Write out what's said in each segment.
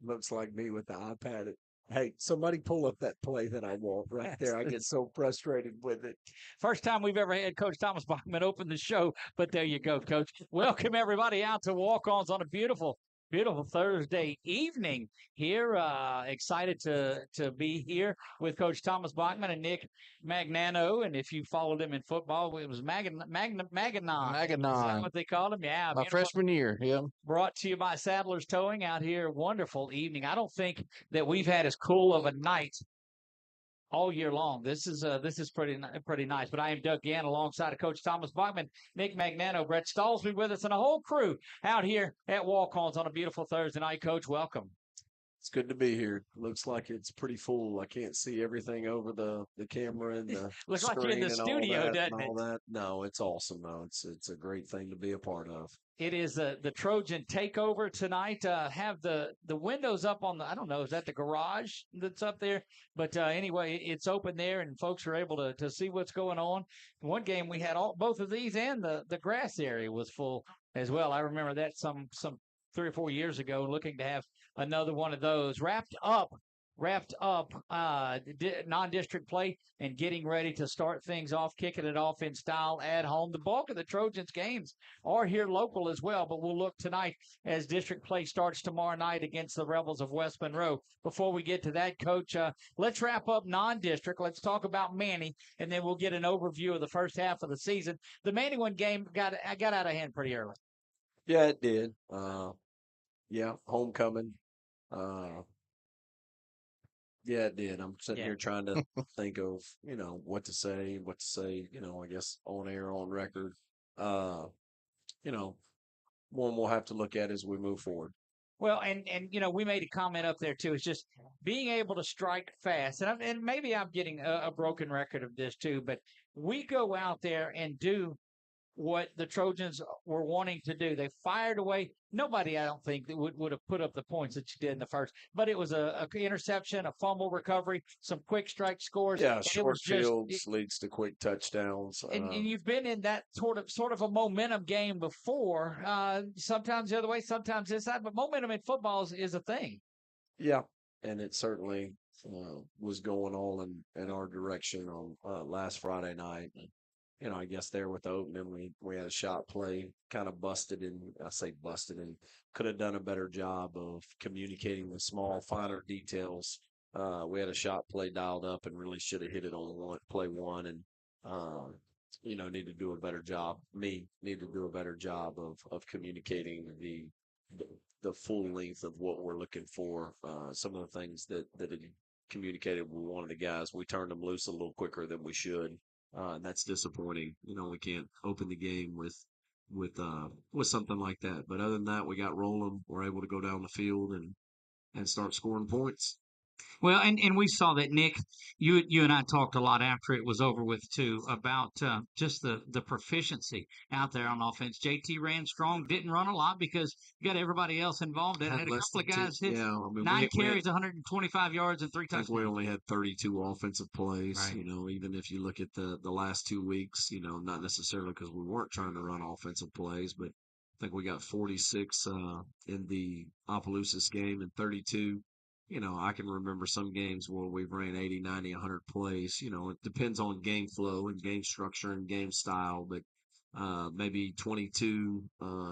Looks like me with the iPad. Hey, somebody pull up that play that I want right there. I get so frustrated with it. First time we've ever had Coach Thomas Bachman open the show, but there you go, Coach. Welcome everybody out to Walk-Ons on a beautiful Beautiful Thursday evening here. Excited to be here with Coach Thomas Bachman and Nick Magnano. And if you followed him in football, it was Maganon. Is that Maganon. what they called him? Yeah, My beautiful. freshman year. Yeah. Brought to you by Sadler's Towing out here. Wonderful evening. I don't think that we've had as cool of a night all year long. This is pretty nice. But I am Doug Gann alongside of Coach Thomas Bachman, Nick Magnano, Brett Stallsby with us, and a whole crew out here at Walk-Ons on a beautiful Thursday night. Coach, welcome. It's good to be here. Looks like it's pretty full. I can't see everything over the camera and the Looks like you're in screen the and studio, all that doesn't and it? all that. No, it's awesome though. It's a great thing to be a part of. It is the Trojan Takeover tonight. Have the windows up on the, I don't know, is that the garage that's up there? But anyway, it's open there, and folks are able to see what's going on. One game we had both of these, and the grass area was full as well. I remember that some 3 or 4 years ago, looking to have another one of those wrapped up non-district play and getting ready to start things off, kicking it off in style at home. The bulk of the Trojans games are here local as well, but we'll look tonight as district play starts tomorrow night against the Rebels of West Monroe. Before we get to that, Coach, let's wrap up non-district. Let's talk about Manny, and then we'll get an overview of the first half of the season. The Manny one game got out of hand pretty early. Yeah, it did. Yeah, homecoming. Uh, yeah, it did. I'm sitting Yeah. here trying to think of, what to say, I guess on air, on record. Uh, you know, one we'll have to look at as we move forward. Well, and we made a comment up there too. It's just being able to strike fast, and maybe I'm getting a broken record of this too. But we go out there and do what the Trojans were wanting to do. They fired away. Nobody, I don't think, that would have put up the points that you did in the first. But it was a interception, a fumble recovery, some quick strike scores. Yeah, And it short was just fields leads to quick touchdowns. and you've been in that sort of a momentum game before. Sometimes the other way, sometimes this side. But momentum in football is a thing. Yeah, and it certainly was going all in our direction on last Friday night. I guess there with the opening, we had a shot play kind of busted, and I say busted, and could have done a better job of communicating the small, finer details. We had a shot play dialed up and really should have hit it on play one, and um, need to do a better job. Need to do a better job of communicating the full length of what we're looking for. Some of the things that it communicated with one of the guys, we turned them loose a little quicker than we should. And that's disappointing. We can't open the game with something like that. But other than that, we got rolling. We're able to go down the field and start scoring points. Well, and we saw that, Nick. You and I talked a lot after it was over with too about just the proficiency out there on offense. JT ran strong, didn't run a lot because you got everybody else involved. And had a less couple of than guys hit yeah. I mean, nine carries, 125 yards, and three I think we touchdowns. only had 32 offensive plays. Right. Even if you look at the last 2 weeks, not necessarily because we weren't trying to run offensive plays, but I think we got 46 in the Opelousas game and 32. I can remember some games where we've ran 80, 90, 100 plays. It depends on game flow and game structure and game style, but maybe 22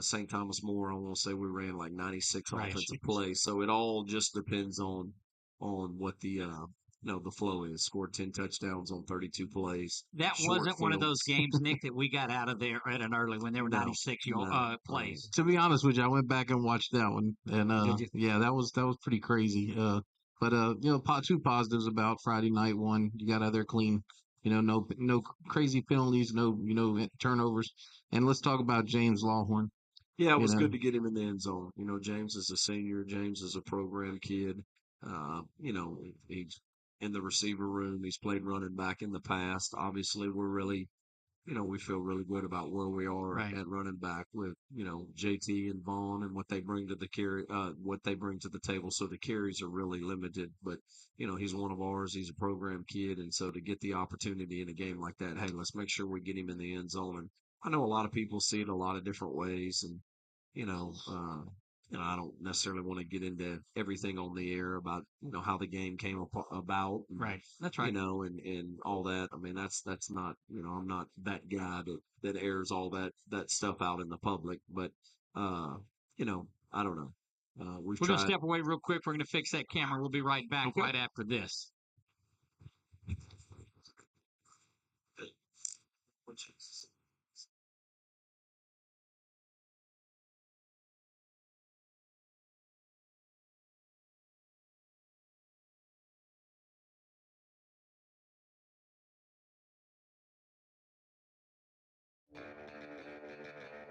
St. Thomas More. I want to say we ran like 96 Right. offensive plays. So it all just depends on what the flow is. Scored 10 touchdowns on 32 plays. That Short wasn't one of those fields. games, Nick, that we got out of there at an early when there were No, 96 no. plays. To be honest with you, I went back and watched that one, and Did you? yeah, that was pretty crazy. But two positives about Friday night. One, you got out there clean. No crazy penalties, no turnovers. And let's talk about James Lawhorn. Yeah, it You was know, good to get him in the end zone. James is a senior. James is a program kid. He's in the receiver room. He's played running back in the past. Obviously, we're really we feel really good about where we are Right. at running back with, JT and Vaughn and what they bring to what they bring to the table. So the carries are really limited, but he's one of ours. He's a program kid. And so to get the opportunity in a game like that, hey, let's make sure we get him in the end zone. And I know a lot of people see it a lot of different ways. And, you know, uh, I don't necessarily want to get into everything on the air about, how the game came about. And, Right. That's right. and all that. I mean, that's not, I'm not that guy that airs all that stuff out in the public. But, I don't know. we're going to step away real quick. We're going to fix that camera. We'll be right back right after this.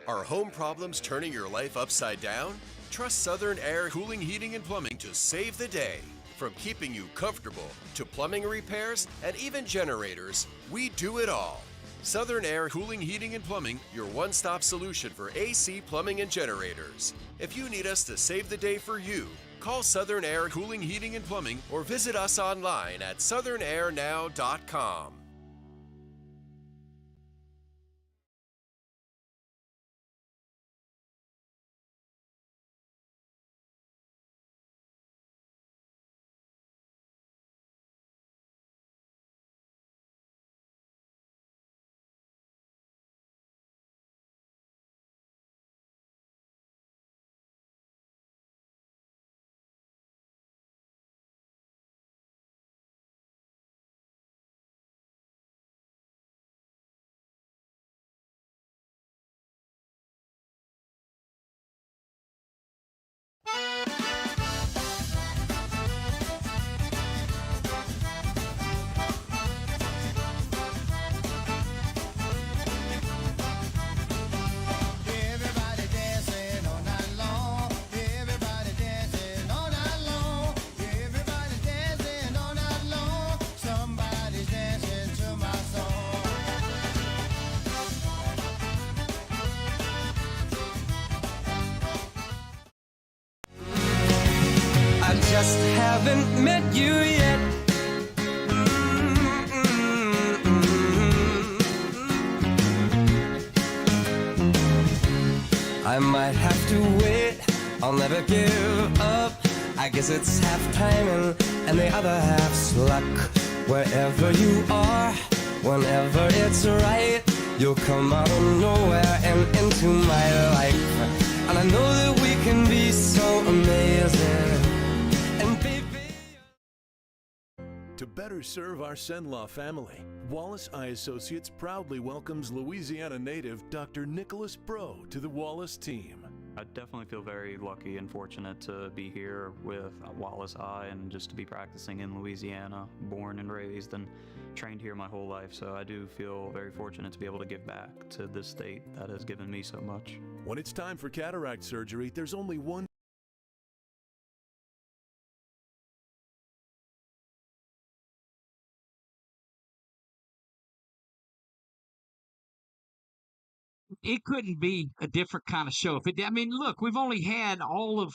Are home problems turning your life upside down? Trust Southern Air Cooling, Heating, and Plumbing to save the day. From keeping you comfortable to plumbing repairs and even generators, we do it all. Southern Air Cooling, Heating, and Plumbing, your one-stop solution for AC, plumbing, and generators. If you need us to save the day for you, call Southern Air Cooling, Heating, and Plumbing or visit us online at southernairnow.com. Just haven't met you yet. I might have to wait, I'll never give up. I guess it's half timing and the other half's luck. Wherever you are, whenever it's right, you'll come out of nowhere and into my life. And I know that we can be so amazing. To better serve our Senlaw family, Wallace Eye Associates proudly welcomes Louisiana native Dr. Nicholas Bro to the Wallace team. I definitely feel very lucky and fortunate to be here with Wallace Eye and just to be practicing in Louisiana, born and raised and trained here my whole life. So I do feel very fortunate to be able to give back to this state that has given me so much. When it's time for cataract surgery, there's only one. It couldn't be a different kind of show. I mean, look, we've only had all of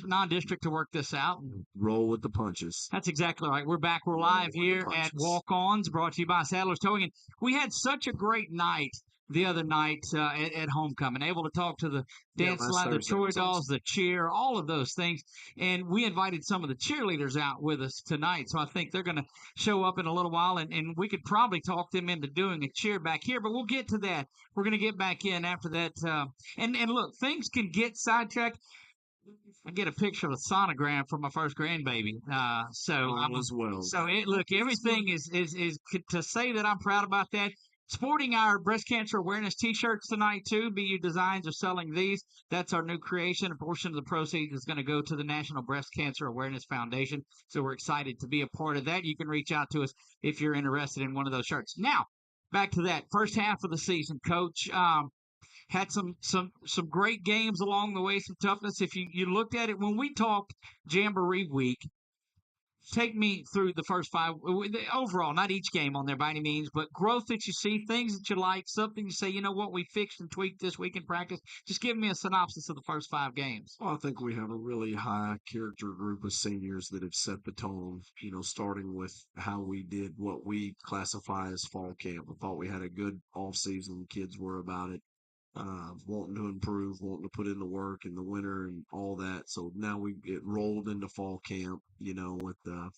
non-district to work this out. Roll with the punches. That's exactly right. We're back. We're live here at Walk-Ons, brought to you by Saddler's Towing. And we had such a great night the other night at homecoming, able to talk to the dance line, the Troy dolls, the cheer, all of those things. And we invited some of the cheerleaders out with us tonight. So I think they're going to show up in a little while, and we could probably talk them into doing a cheer back here, but we'll get to that. We're going to get back in after that. And look, things can get sidetracked. I get a picture of a sonogram for my first grandbaby. So look, everything is to say that I'm proud about that. Sporting our breast cancer awareness T-shirts tonight, too. BU Designs are selling these. That's our new creation. A portion of the proceeds is going to go to the National Breast Cancer Awareness Foundation. So we're excited to be a part of that. You can reach out to us if you're interested in one of those shirts. Now, back to that. First half of the season, Coach. Had some great games along the way, some toughness. If you looked at it, when we talked Jamboree Week, take me through the first five overall, not each game on there by any means, but growth that you see, things that you like, something you say, you know what, we fixed and tweaked this week in practice. Just give me a synopsis of the first 5 games. Well, I think we have a really high character group of seniors that have set the tone, starting with how we did what we classify as fall camp. I thought we had a good off season. Kids were about it. Wanting to improve, wanting to put in the work in the winter and all that. So now it rolled into fall camp, with the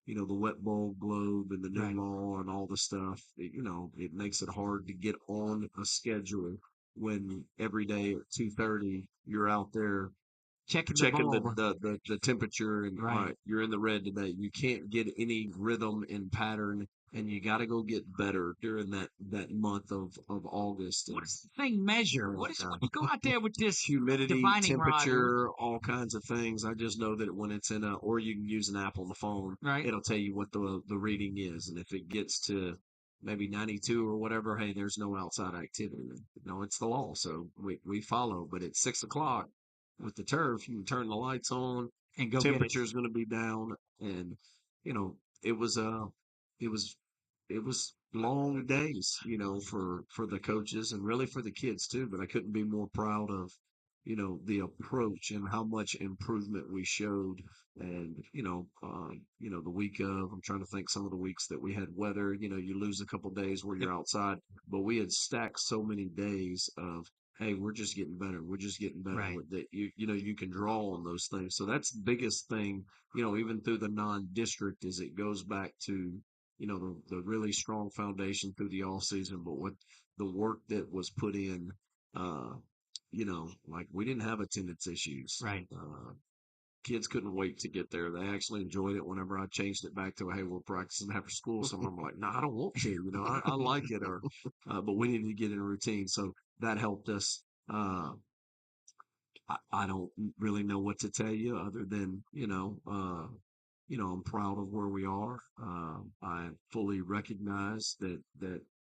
wet ball globe and the new law and all the stuff. It makes it hard to get on a schedule when every day at 2:30 you're out there checking checking ball. the temperature, and all Right. right, you're in the red today. You can't get any rhythm and pattern, and you got to go get better during that month of August. What does the thing measure? What is when you go out there with this Humidity, divining rod? temperature, all kinds of things. I just know that when it's or you can use an app on the phone, Right. it'll tell you what the reading is, and if it gets to maybe 92 or whatever, hey, there's no outside activity. It's the law, so we follow. But at 6 o'clock with the turf, you can turn the lights on, and go temperature is going to be down, and it was it was it was long days, for the coaches and really for the kids too. But I couldn't be more proud of, the approach and how much improvement we showed. And the week of, I'm trying to think some of the weeks that we had weather. You lose a couple days where you're outside, but we had stacked so many days of, hey, we're just getting better. We're just getting better. Right. That you can draw on those things. So that's the biggest thing. Even through the non-district, is it goes back to the really strong foundation through the all season, but what the work that was put in, like we didn't have attendance issues. Right. Kids couldn't wait to get there. They actually enjoyed it whenever I changed it back to, hey, we're practicing after school. Some of them were like, no, I don't want to, I like it, but we needed to get in a routine. So that helped us. I don't really know what to tell you other than, I'm proud of where we are. I fully recognize that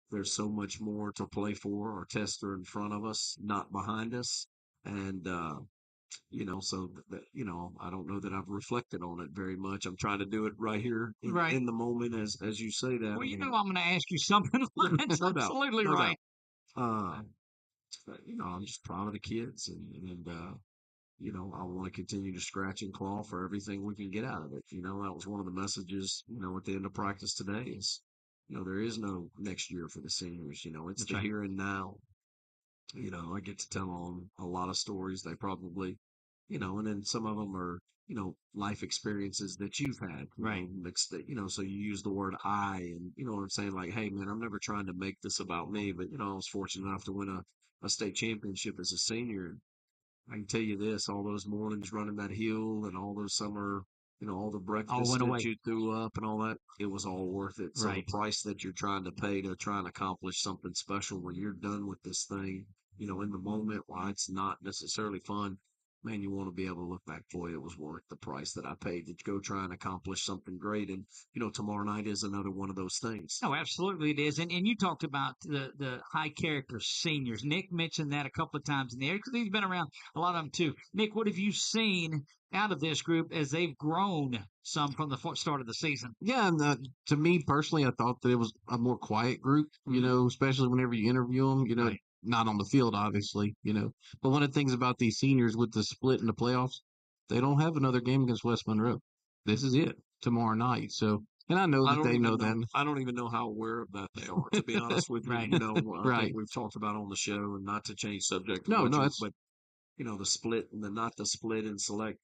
there's so much more to play for. Our tests are in front of us, not behind us. And, so I don't know that I've reflected on it very much. I'm trying to do it right here Right. in the moment as you say that. Well, I'm going to ask you something. That's No doubt, absolutely no right. doubt. I'm just proud of the kids, and I want to continue to scratch and claw for everything we can get out of it. That was one of the messages, at the end of practice today is, there is no next year for the seniors. It's That's the right. here and now. I get to tell them a lot of stories. They probably, and then some of them are, life experiences that you've had, Right. mixed that, so you use the word I, and you know what I'm saying? Like, hey man, I'm never trying to make this about me, but I was fortunate enough to win a state championship as a senior. I can tell you this, all those mornings running that hill and all those summer, all the breakfast went that away. you threw up and all that, it was all worth it. So Right. the price that you're trying to pay to try and accomplish something special when you're done with this thing, in the moment, while it's not necessarily fun, man, you want to be able to look back, boy, it was worth the price that I paid to go try and accomplish something great. And, tomorrow night is another one of those things. No, absolutely it is. And you talked about the high character seniors. Nick mentioned that a couple of times in the air because he's been around a lot of them too. Nick, what have you seen out of this group as they've grown some from the start of the season? Yeah, and to me personally, I thought that it was a more quiet group, especially whenever you interview them, Right. not on the field, obviously, But one of the things about these seniors with the split in the playoffs, they don't have another game against West Monroe. This is it tomorrow night. So, and I know that they know that. I don't even know how aware of that they are, to be honest with you. Right. I Right. think we've talked about on the show, and not to change subject, No, that's but the split and not the split and select.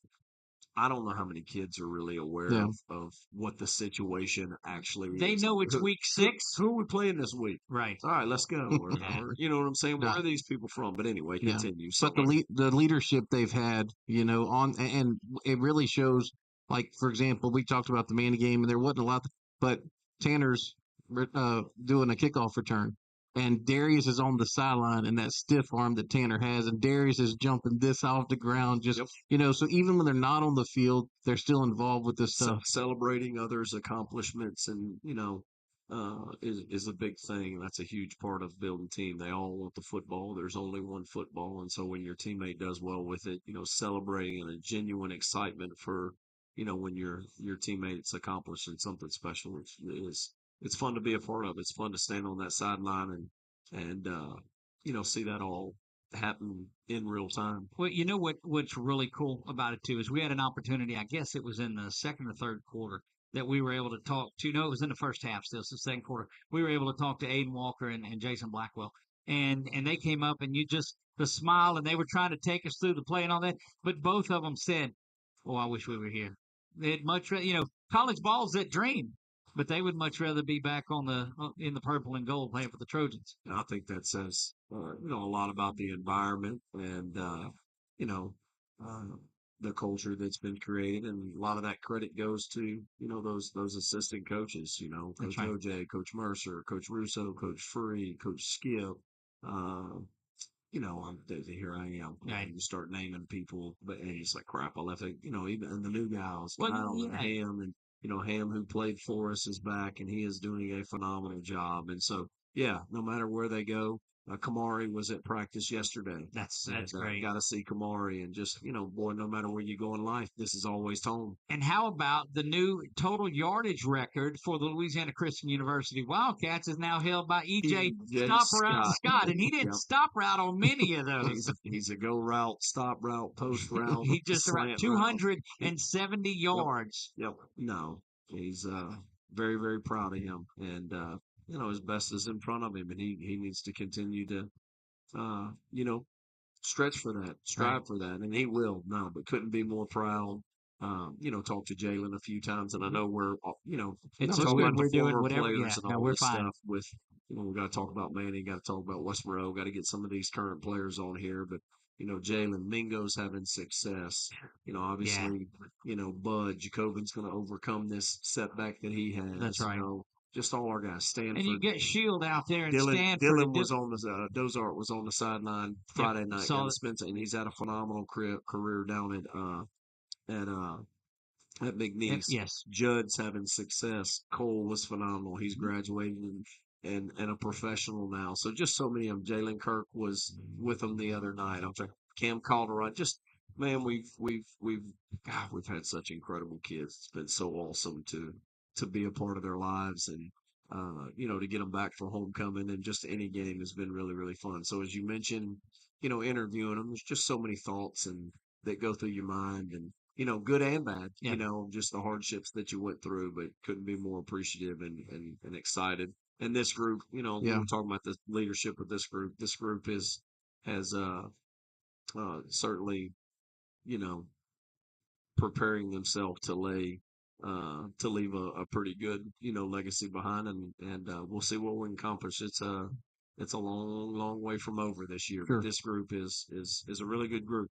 I don't know how many kids are really aware Yeah. of what the situation actually They is. know it's week 6. Who are we playing this week? Right. All right, let's go. Or, you know what I'm saying? Where Yeah. are these people from? But anyway, Yeah. continue. But the leadership they've had, and it really shows. Like for example, we talked about the Manny game, and there wasn't a lot, but Tanner's doing a kickoff return, and Darius is on the sideline, and that stiff arm that Tanner has, and Darius is jumping this off the ground, just So even when they're not on the field, they're still involved with this stuff. Celebrating others' accomplishments, and is a big thing. That's a huge part of building team. They all want the football. There's only one football, and so when your teammate does well with it, celebrating and a genuine excitement for when your teammates accomplishing something special it's fun to be a part of. It's fun to stand on that sideline and see that all happen in real time. Well, you know what's really cool about it too is we had an opportunity. I guess it was in the second or third quarter that we were able to talk to. No, it was in the first half. Still, so second quarter, we were able to talk to Aiden Walker and Jason Blackwell, and they came up and the smile, and they were trying to take us through the play and all that. But both of them said, "Oh, I wish we were here." They'd much rather, college ball's that dream, but they would much rather be back in the purple and gold playing for the Trojans. I think that says a lot about the environment, and the culture that's been created, and a lot of that credit goes to, you know, those assistant coaches, you know, Coach OJ, Coach Mercer, Coach Russo, Coach Free, Coach Skip. You know, here I am. Right. You start naming people, but and it's like crap. I left it. You know, even and the new guys, Well, Kyle and yeah. Ham, and you know Ham, who played for us, is back, and he is doing a phenomenal job. And so, yeah, no matter where they go, Kamari was at practice yesterday. That's And, great. Got to see Kamari, and just, you know, boy, no matter where you go in life, this is always home. And how about the new total yardage record for the Louisiana Christian University Wildcats is now held by E.J. Stop Route Scott, and he didn't stop route on many of those. He's a go route, stop route, post route. He just around 270 yards. Yep. No, he's very, very proud of him, and you know, his best is in front of him, and he needs to continue to you know, stretch for that, strive for that, and he will. No, but couldn't be more proud. You know, talked to Jalen a few times, and I know we're, you know, It's talking good. about We're the doing former whatever. players and all we're this fine. stuff. With, you know, we got to talk about Manny, got to talk about West Monroe, got to get some of these current players on here. But you know, Jalen Mingo's having success. You know, obviously, you know, Bud Jacobin's going to overcome this setback that he has. That's right. You know, just all our guys. Stanford. And you get Shield out there and Stanford. Dylan was on the Dozart was on the sideline Friday night against Spencer, and he's had a phenomenal career down at McNeese. Yes. Judd's having success. Cole was phenomenal. He's graduating and a professional now. So just so many of them. Jalen Kirk was with them the other night. I'm sorry, Cam Calderon. Just, man, we've had such incredible kids. It's been so awesome to be a part of their lives, and you know, to get them back for homecoming, and just any game has been really, really fun. So as you mentioned, you know, interviewing them, there's just so many thoughts and that go through your mind, and you know, good and bad. You know, just the hardships that you went through, but couldn't be more appreciative and excited. And this group, you know, we're talking about the leadership of this group. This group has certainly, you know, preparing themselves to leave a pretty good, you know, legacy behind, and we'll see what we can accomplish. It's a long way from over this year, but this group is a really good group.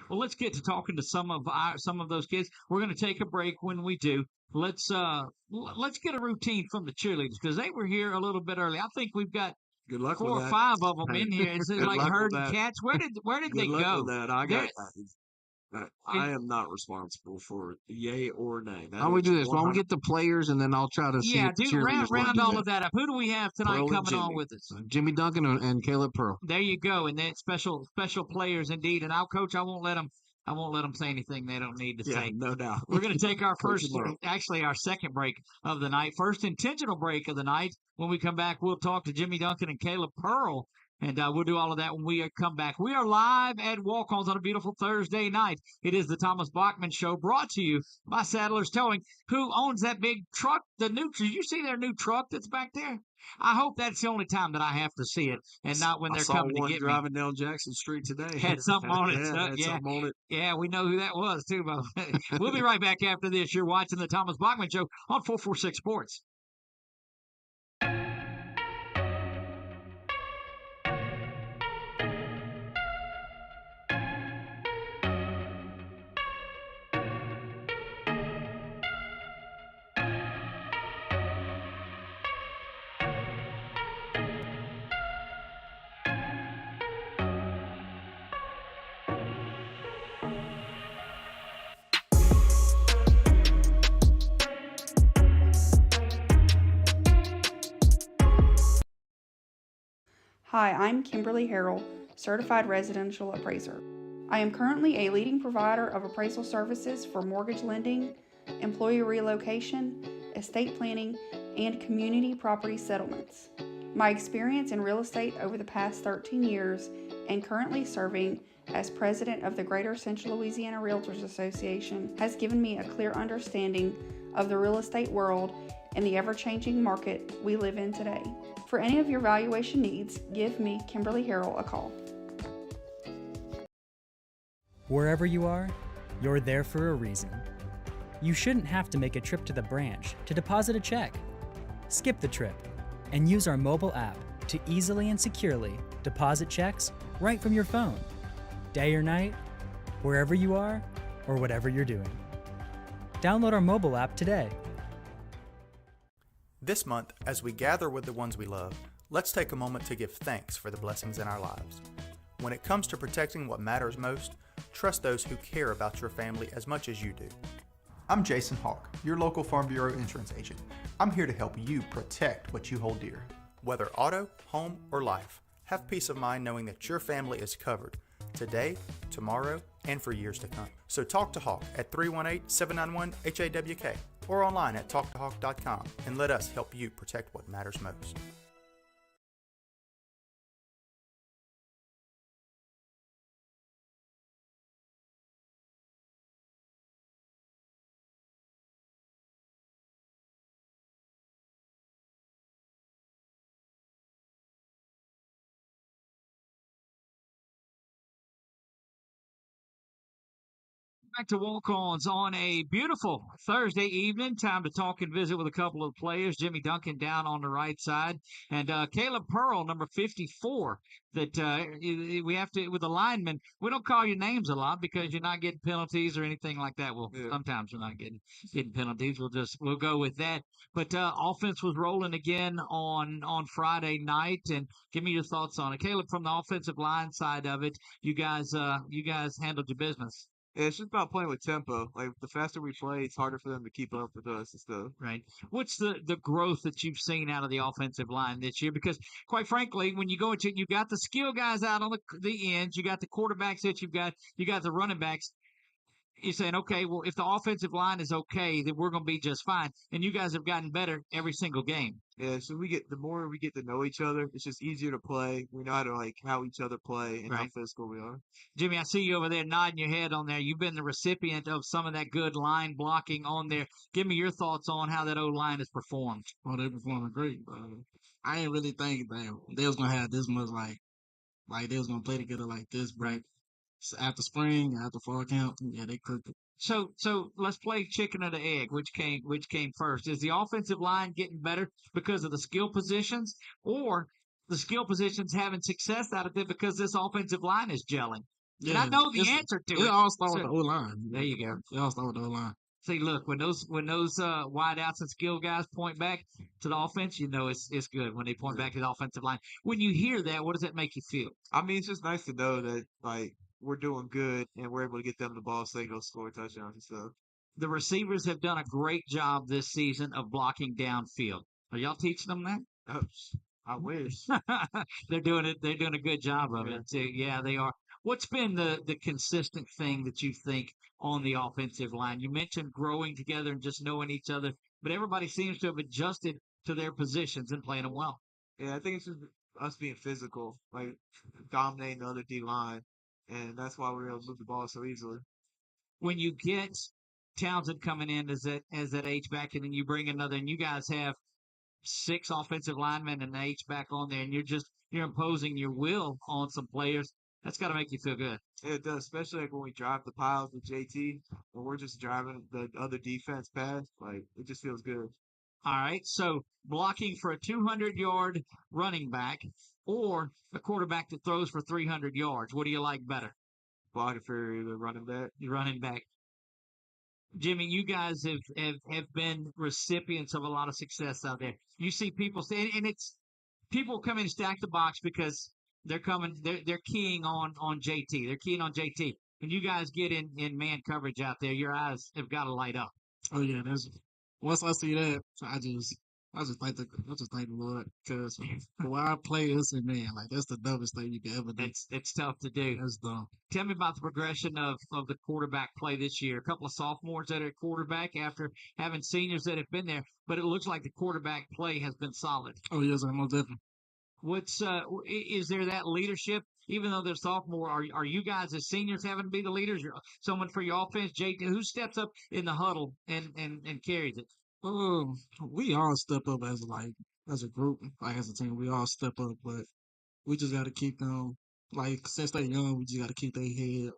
Well, let's get to talking to some of those kids. We're going to take a break. When we do, let's get a routine from the cheerleaders, because they were here a little bit early. I think we've got good luck 4 with or that. 5 of them in here. It's like herding cats. Where did good they luck go? With that. I am not responsible for yay or nay. Why don't we do this? Why don't we get the players, and then I'll try to see. Round all of that up. Who do we have tonight coming on with us? Jimmy Duncan and Caleb Pearl. There you go, and then special players indeed. And Coach, I won't let them say anything they don't need to say. No doubt. We're going to take our our second break of the night, first intentional break of the night. When we come back, we'll talk to Jimmy Duncan and Caleb Pearl, and we'll do all of that when we come back. We are live at Walk-Ons on a beautiful Thursday night. It is the Thomas Bachman Show, brought to you by Sadler's Towing. Who owns that big truck? Did you see their new truck that's back there? I hope that's the only time that I have to see it, and not when they're coming to get me. Driving down Jackson Street today. Had something on it. Something on it. Yeah, we know who that was, too. We'll be right back after this. You're watching the Thomas Bachman Show on 446 Sports. Hi, I'm Kimberly Harrell, Certified Residential Appraiser. I am currently a leading provider of appraisal services for mortgage lending, employee relocation, estate planning, and community property settlements. My experience in real estate over the past 13 years and currently serving as president of the Greater Central Louisiana Realtors Association has given me a clear understanding of the real estate world and the ever-changing market we live in today. For any of your valuation needs, give me, Kimberly Harrell, a call. Wherever you are, you're there for a reason. You shouldn't have to make a trip to the branch to deposit a check. Skip the trip and use our mobile app to easily and securely deposit checks right from your phone. Day or night, wherever you are, or whatever you're doing. Download our mobile app today. This month, as we gather with the ones we love, let's take a moment to give thanks for the blessings in our lives. When it comes to protecting what matters most, trust those who care about your family as much as you do. I'm Jason Hawk, your local Farm Bureau insurance agent. I'm here to help you protect what you hold dear. Whether auto, home, or life, have peace of mind knowing that your family is covered today, tomorrow, and for years to come. So talk to Hawk at 318-791-HAWK or online at talktohawk.com and let us help you protect what matters most. Back to walk-ons on a beautiful Thursday evening. Time to talk and visit with a couple of players. Jimmy Duncan down on the right side, and Caleb Pearl, number 54. That we have to, with the linemen, we don't call your names a lot because you're not getting penalties or anything like that. Well, sometimes we're not getting penalties. We'll go with that. But offense was rolling again on Friday night, and give me your thoughts on it, Caleb, from the offensive line side of it. You guys handled your business. Yeah, it's just about playing with tempo. Like, the faster we play, it's harder for them to keep up with us and stuff. Right. What's the growth that you've seen out of the offensive line this year? Because, quite frankly, when you go into it, you got the skill guys out on the ends, you got the quarterbacks that you got the running backs. You're saying, okay, well, if the offensive line is okay, then we're going to be just fine. And you guys have gotten better every single game. Yeah, so the more we get to know each other, it's just easier to play. We know how to how each other play and how physical we are. Jimmy, I see you over there nodding your head on there. You've been the recipient of some of that good line blocking on there. Give me your thoughts on how that O-line has performed. Well, they're performing great. I didn't really think that they was gonna have this much like they was gonna play together like this. Right. After spring, after fall camp, yeah, they cooked it. So let's play chicken or the egg. Which came first? Is the offensive line getting better because of the skill positions, or the skill positions having success out of it because this offensive line is gelling? Yeah, and I know the answer to it. It all starts with the O-line. There you go. It all starts with the O-line. See, look, when those wideouts and skill guys point back to the offense, you know it's good when they point back to the offensive line. When you hear that, what does that make you feel? I mean, it's just nice to know that we're doing good and we're able to get them the ball so they go score touchdowns and stuff. The receivers have done a great job this season of blocking downfield. Are y'all teaching them that? Oh, I wish. They're doing it. They're doing a good job of it too. Yeah, they are. What's been the consistent thing that you think on the offensive line? You mentioned growing together and just knowing each other, but everybody seems to have adjusted to their positions and playing them well. Yeah, I think it's just us being physical, dominating the other D-line, and that's why we're able to move the ball so easily. When you get Townsend coming in as that H-back, and then you bring another, and you guys have 6 offensive linemen and an H-back on there, and you're imposing your will on some players, that's got to make you feel good. Yeah, it does, especially when we drive the piles with JT, and we're just driving the other defense past. It just feels good. All right, so blocking for a 200-yard running back or a quarterback that throws for 300 yards, what do you like better? Blocking for the running back. The running back. Jimmy, you guys have been recipients of a lot of success out there. You see people say, and it's people come in and stack the box because they're keying on JT. They're keying on JT. When you guys get in man coverage out there, your eyes have got to light up. Oh yeah, once I see that, I just thank the Lord, because the way I play is, man, that's the dumbest thing you can ever do. It's tough to do. That's dumb. Tell me about the progression of the quarterback play this year. A couple of sophomores that are at quarterback after having seniors that have been there, but it looks like the quarterback play has been solid. Oh yes, most definitely. What's is there that leadership? Even though they're sophomore, are you guys as seniors having to be the leaders? Someone for your offense, JT, who steps up in the huddle and carries it? We all step up as a group, as a team. We all step up, but we just got to keep them since they're young. We just got to keep their head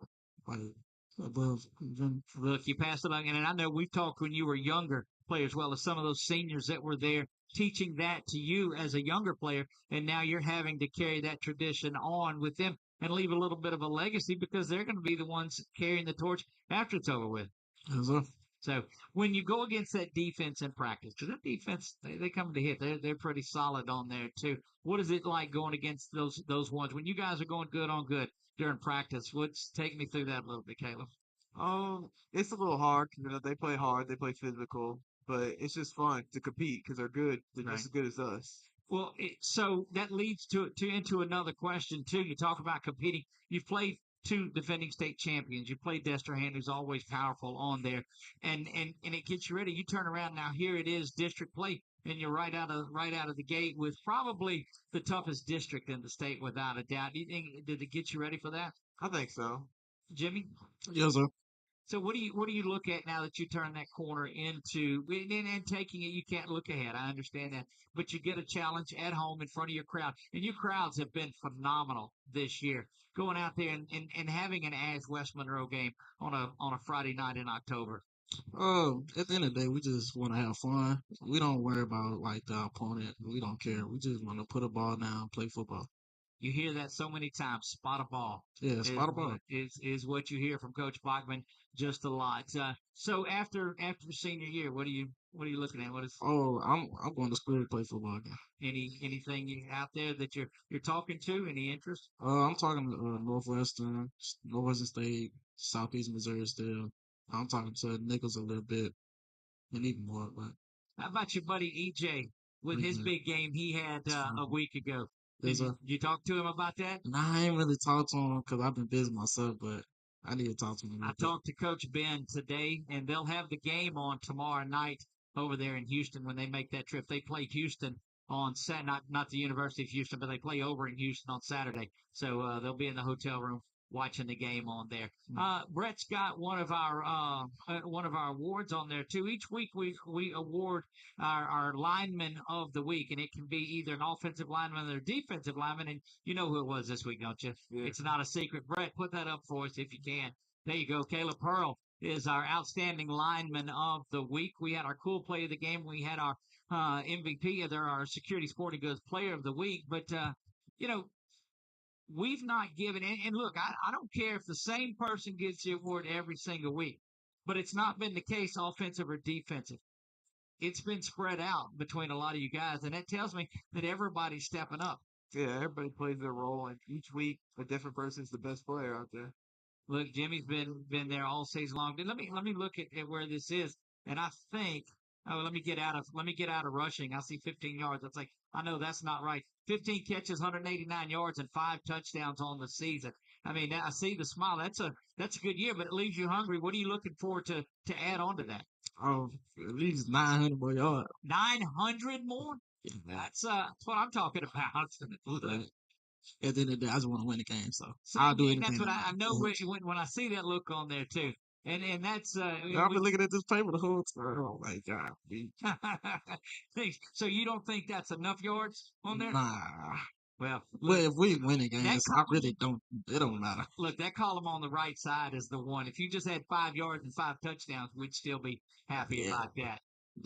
above them. Look, you passed it on, and I know we've talked when you were younger players, well as some of those seniors that were there, teaching that to you as a younger player, and now you're having to carry that tradition on with them. and leave a little bit of a legacy because they're going to be the ones carrying the torch after it's over with. Yes, sir. So when you go against that defense in practice, because that defense, they come to hit. They're pretty solid on there too. What is it like going against those ones when you guys are going good on good during practice? Take me through that a little bit, Caleb. It's a little hard. They play hard, they play physical, but it's just fun to compete because they're good. They're just as good as us. Well, so that leads into another question too. You talk about competing. You've played two defending state champions. You played Destrehan, who's always powerful on there, and it gets you ready. You turn around now. Here it is, district play, and you're right out of the gate with probably the toughest district in the state, without a doubt. Do you think did it get you ready for that? I think so. Jimmy? Yes, sir. So what do you look at now that you turn that corner into and taking it? You can't look ahead. I understand that, but you get a challenge at home in front of your crowd, and your crowds have been phenomenal this year. Going out there and having an ASH West Monroe game on a Friday night in October. At the end of the day, we just want to have fun. We don't worry about like the opponent. We don't care. We just want to put a ball down, play football. You hear that so many times. Spot a ball. Yeah, spot a ball is what you hear from Coach Bachman just a lot. So after senior year, what are you looking at? I'm going to school to play football again. Anything out there that you're talking to? Any interest? I'm talking to Northwestern State, Southeast Missouri still. I'm talking to Nichols a little bit, and even more. But how about your buddy EJ with his big game he had a week ago? Did you talk to him about that? Nah, I ain't really talked to him because I've been busy myself, but I need to talk to him. I talked to Coach Ben today, and they'll have the game on tomorrow night over there in Houston when they make that trip. They play Houston on Saturday, not the University of Houston, but they play over in Houston on Saturday. So they'll be in the hotel room watching the game on there. Brett's got one of our awards on there too. Each week we award our lineman of the week, and it can be either an offensive lineman or a defensive lineman. And you know who it was this week, don't you? Yeah. It's not a secret. Brett, put that up for us if you can. There you go. Caleb Pearl is our outstanding lineman of the week. We had our cool play of the game. We had our MVP. They're our security sporting goods player of the week. But we've not given, and look, I don't care if the same person gets the award every single week, but it's not been the case offensive or defensive. It's been spread out between a lot of you guys, and that tells me that everybody's stepping up. Yeah, everybody plays their role, and each week a different person's the best player out there. Look, Jimmy's been there all season long. Let me look at where this is, and I think. Oh, let me get out of rushing. I see 15 yards. It's like, I know that's not right. 15 catches, 189 yards, and 5 touchdowns on the season. I mean, I see the smile. That's a good year, but it leaves you hungry. What are you looking for to add on to that? At least 900 more yards. 900 more? That's what I'm talking about. At the end of the day, I just want to win the game, so I'll do anything. That's what I know when I see that look on there too. And that's I've been looking at this paper the whole time. Oh my God. So you don't think that's enough yards on there? Nah. Well, if we win the game, I really don't. It don't matter. Look, that column on the right side is the one. If you just had 5 yards and 5 touchdowns, we'd still be happy about that.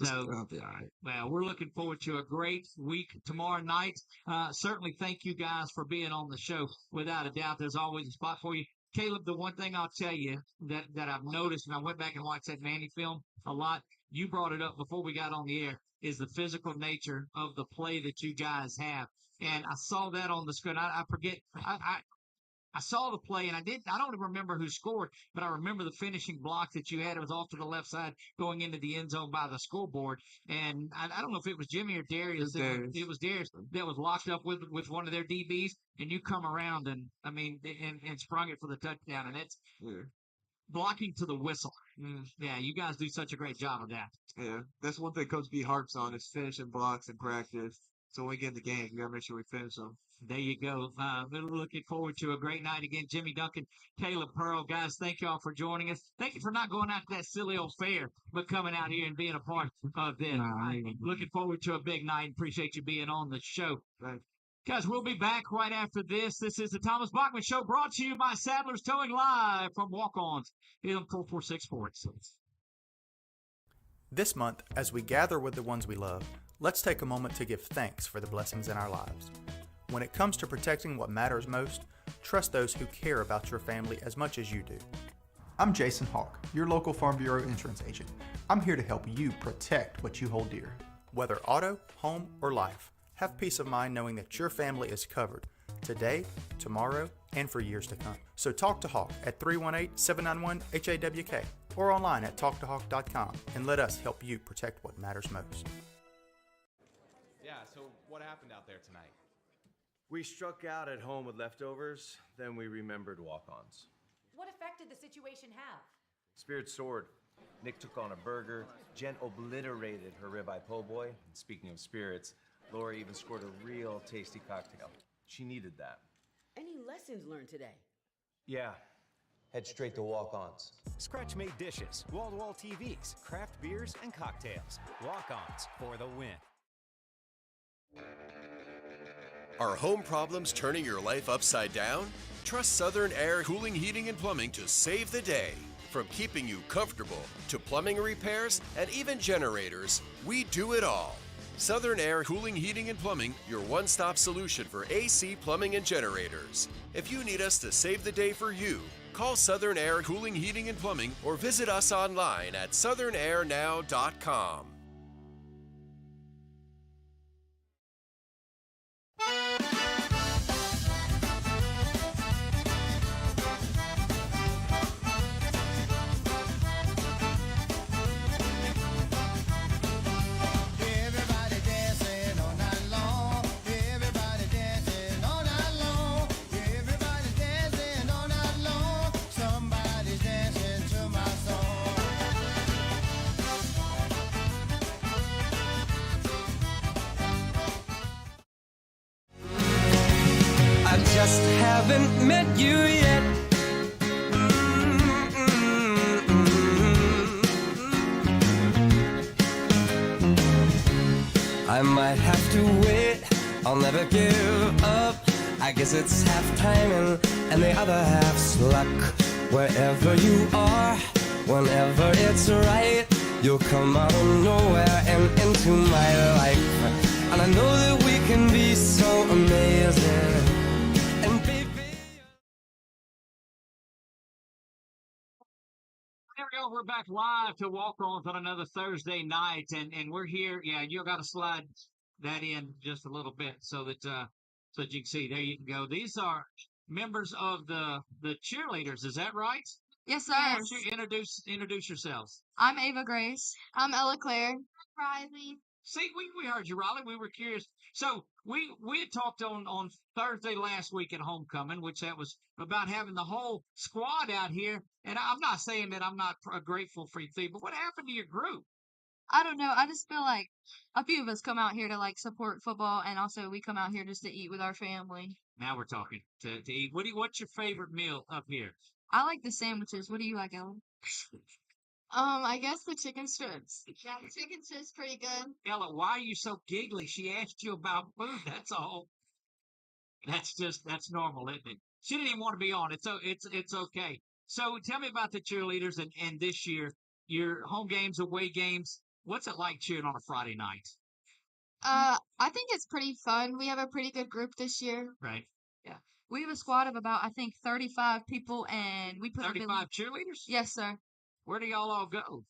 So, I'll be all right. Well, we're looking forward to a great week tomorrow night. Certainly, thank you guys for being on the show. Without a doubt, there's always a spot for you. Caleb, the one thing I'll tell you that I've noticed, and I went back and watched that Manny film a lot, you brought it up before we got on the air, is the physical nature of the play that you guys have. And I saw that on the screen. I forget. I saw the play, and I don't remember who scored, but I remember the finishing block that you had. It was off to the left side going into the end zone by the scoreboard. And I don't know if it was Jimmy or Darius. It was Darius that was locked up with one of their DBs, and you come around and sprung it for the touchdown. And it's blocking to the whistle. Yeah, you guys do such a great job of that. Yeah, that's one thing Coach B harps on is finishing blocks in practice. So when we get in the game, we got to make sure we finish them. There you go. We're looking forward to a great night again. Jimmy Duncan, Caleb Pearl. Guys, thank y'all for joining us. Thank you for not going out to that silly old fair, but coming out here and being a part of this. Looking forward to a big night. Appreciate you being on the show. Right. Guys, we'll be back right after this. This is the Thomas Bachman Show, brought to you by Sadler's Towing, live from Walk-Ons in 446 Sports. This month, as we gather with the ones we love, let's take a moment to give thanks for the blessings in our lives. When it comes to protecting what matters most, trust those who care about your family as much as you do. I'm Jason Hawk, your local Farm Bureau insurance agent. I'm here to help you protect what you hold dear. Whether auto, home, or life, have peace of mind knowing that your family is covered today, tomorrow, and for years to come. So talk to Hawk at 318-791-HAWK or online at talktohawk.com and let us help you protect what matters most. Yeah, so what happened out there tonight? We struck out at home with leftovers, then we remembered walk-ons. What effect did the situation have? Spirit soared. Nick took on a burger. Jen obliterated her ribeye po' boy. And speaking of spirits, Laura even scored a real tasty cocktail. She needed that. Any lessons learned today? Yeah. Head straight to walk-ons. Scratch-made dishes, wall-to-wall TVs, craft beers, and cocktails. Walk-ons for the win. Are home problems turning your life upside down? Trust Southern Air Cooling, Heating, and Plumbing to save the day. From keeping you comfortable to plumbing repairs and even generators, we do it all. Southern Air Cooling, Heating, and Plumbing, your one-stop solution for AC, plumbing, and generators. If you need us to save the day for you, call Southern Air Cooling, Heating, and Plumbing or visit us online at southernairnow.com. I just haven't met you yet. I might have to wait, I'll never give up. I guess it's half timing and the other half's luck. Wherever you are, whenever it's right, you'll come out of nowhere and into my life. And I know that we can be so amazing. And baby, There we go. We're back live to walk-ons on another Thursday night, and we're here. Yeah, you got to slide that in just a little bit so that you can see. There you can go. These are members of the cheerleaders. Is that right? Yes, sir. Why don't you introduce yourselves? I'm Ava Grace. I'm Ella Claire. Riley. See, we heard you, Riley. We were curious. So we had talked on Thursday last week at homecoming, which that was about having the whole squad out here. And I'm not saying that I'm not grateful for you, but what happened to your group? I don't know. I just feel like a few of us come out here to like support football, and also we come out here just to eat with our family. Now we're talking to eat. What's your favorite meal up here? I like the sandwiches. What do you like, Ellen? I guess the chicken strips. Yeah, the chicken strips pretty good. Ella, why are you so giggly? She asked you about food. That's all. That's normal, isn't it? She didn't even want to be on. It's okay. So tell me about the cheerleaders and this year, your home games, away games. What's it like cheering on a Friday night? I think it's pretty fun. We have a pretty good group this year. Right. Yeah. We have a squad of about, I think, 35 people, and we put 35 cheerleaders? Yes, sir. Where do y'all all go?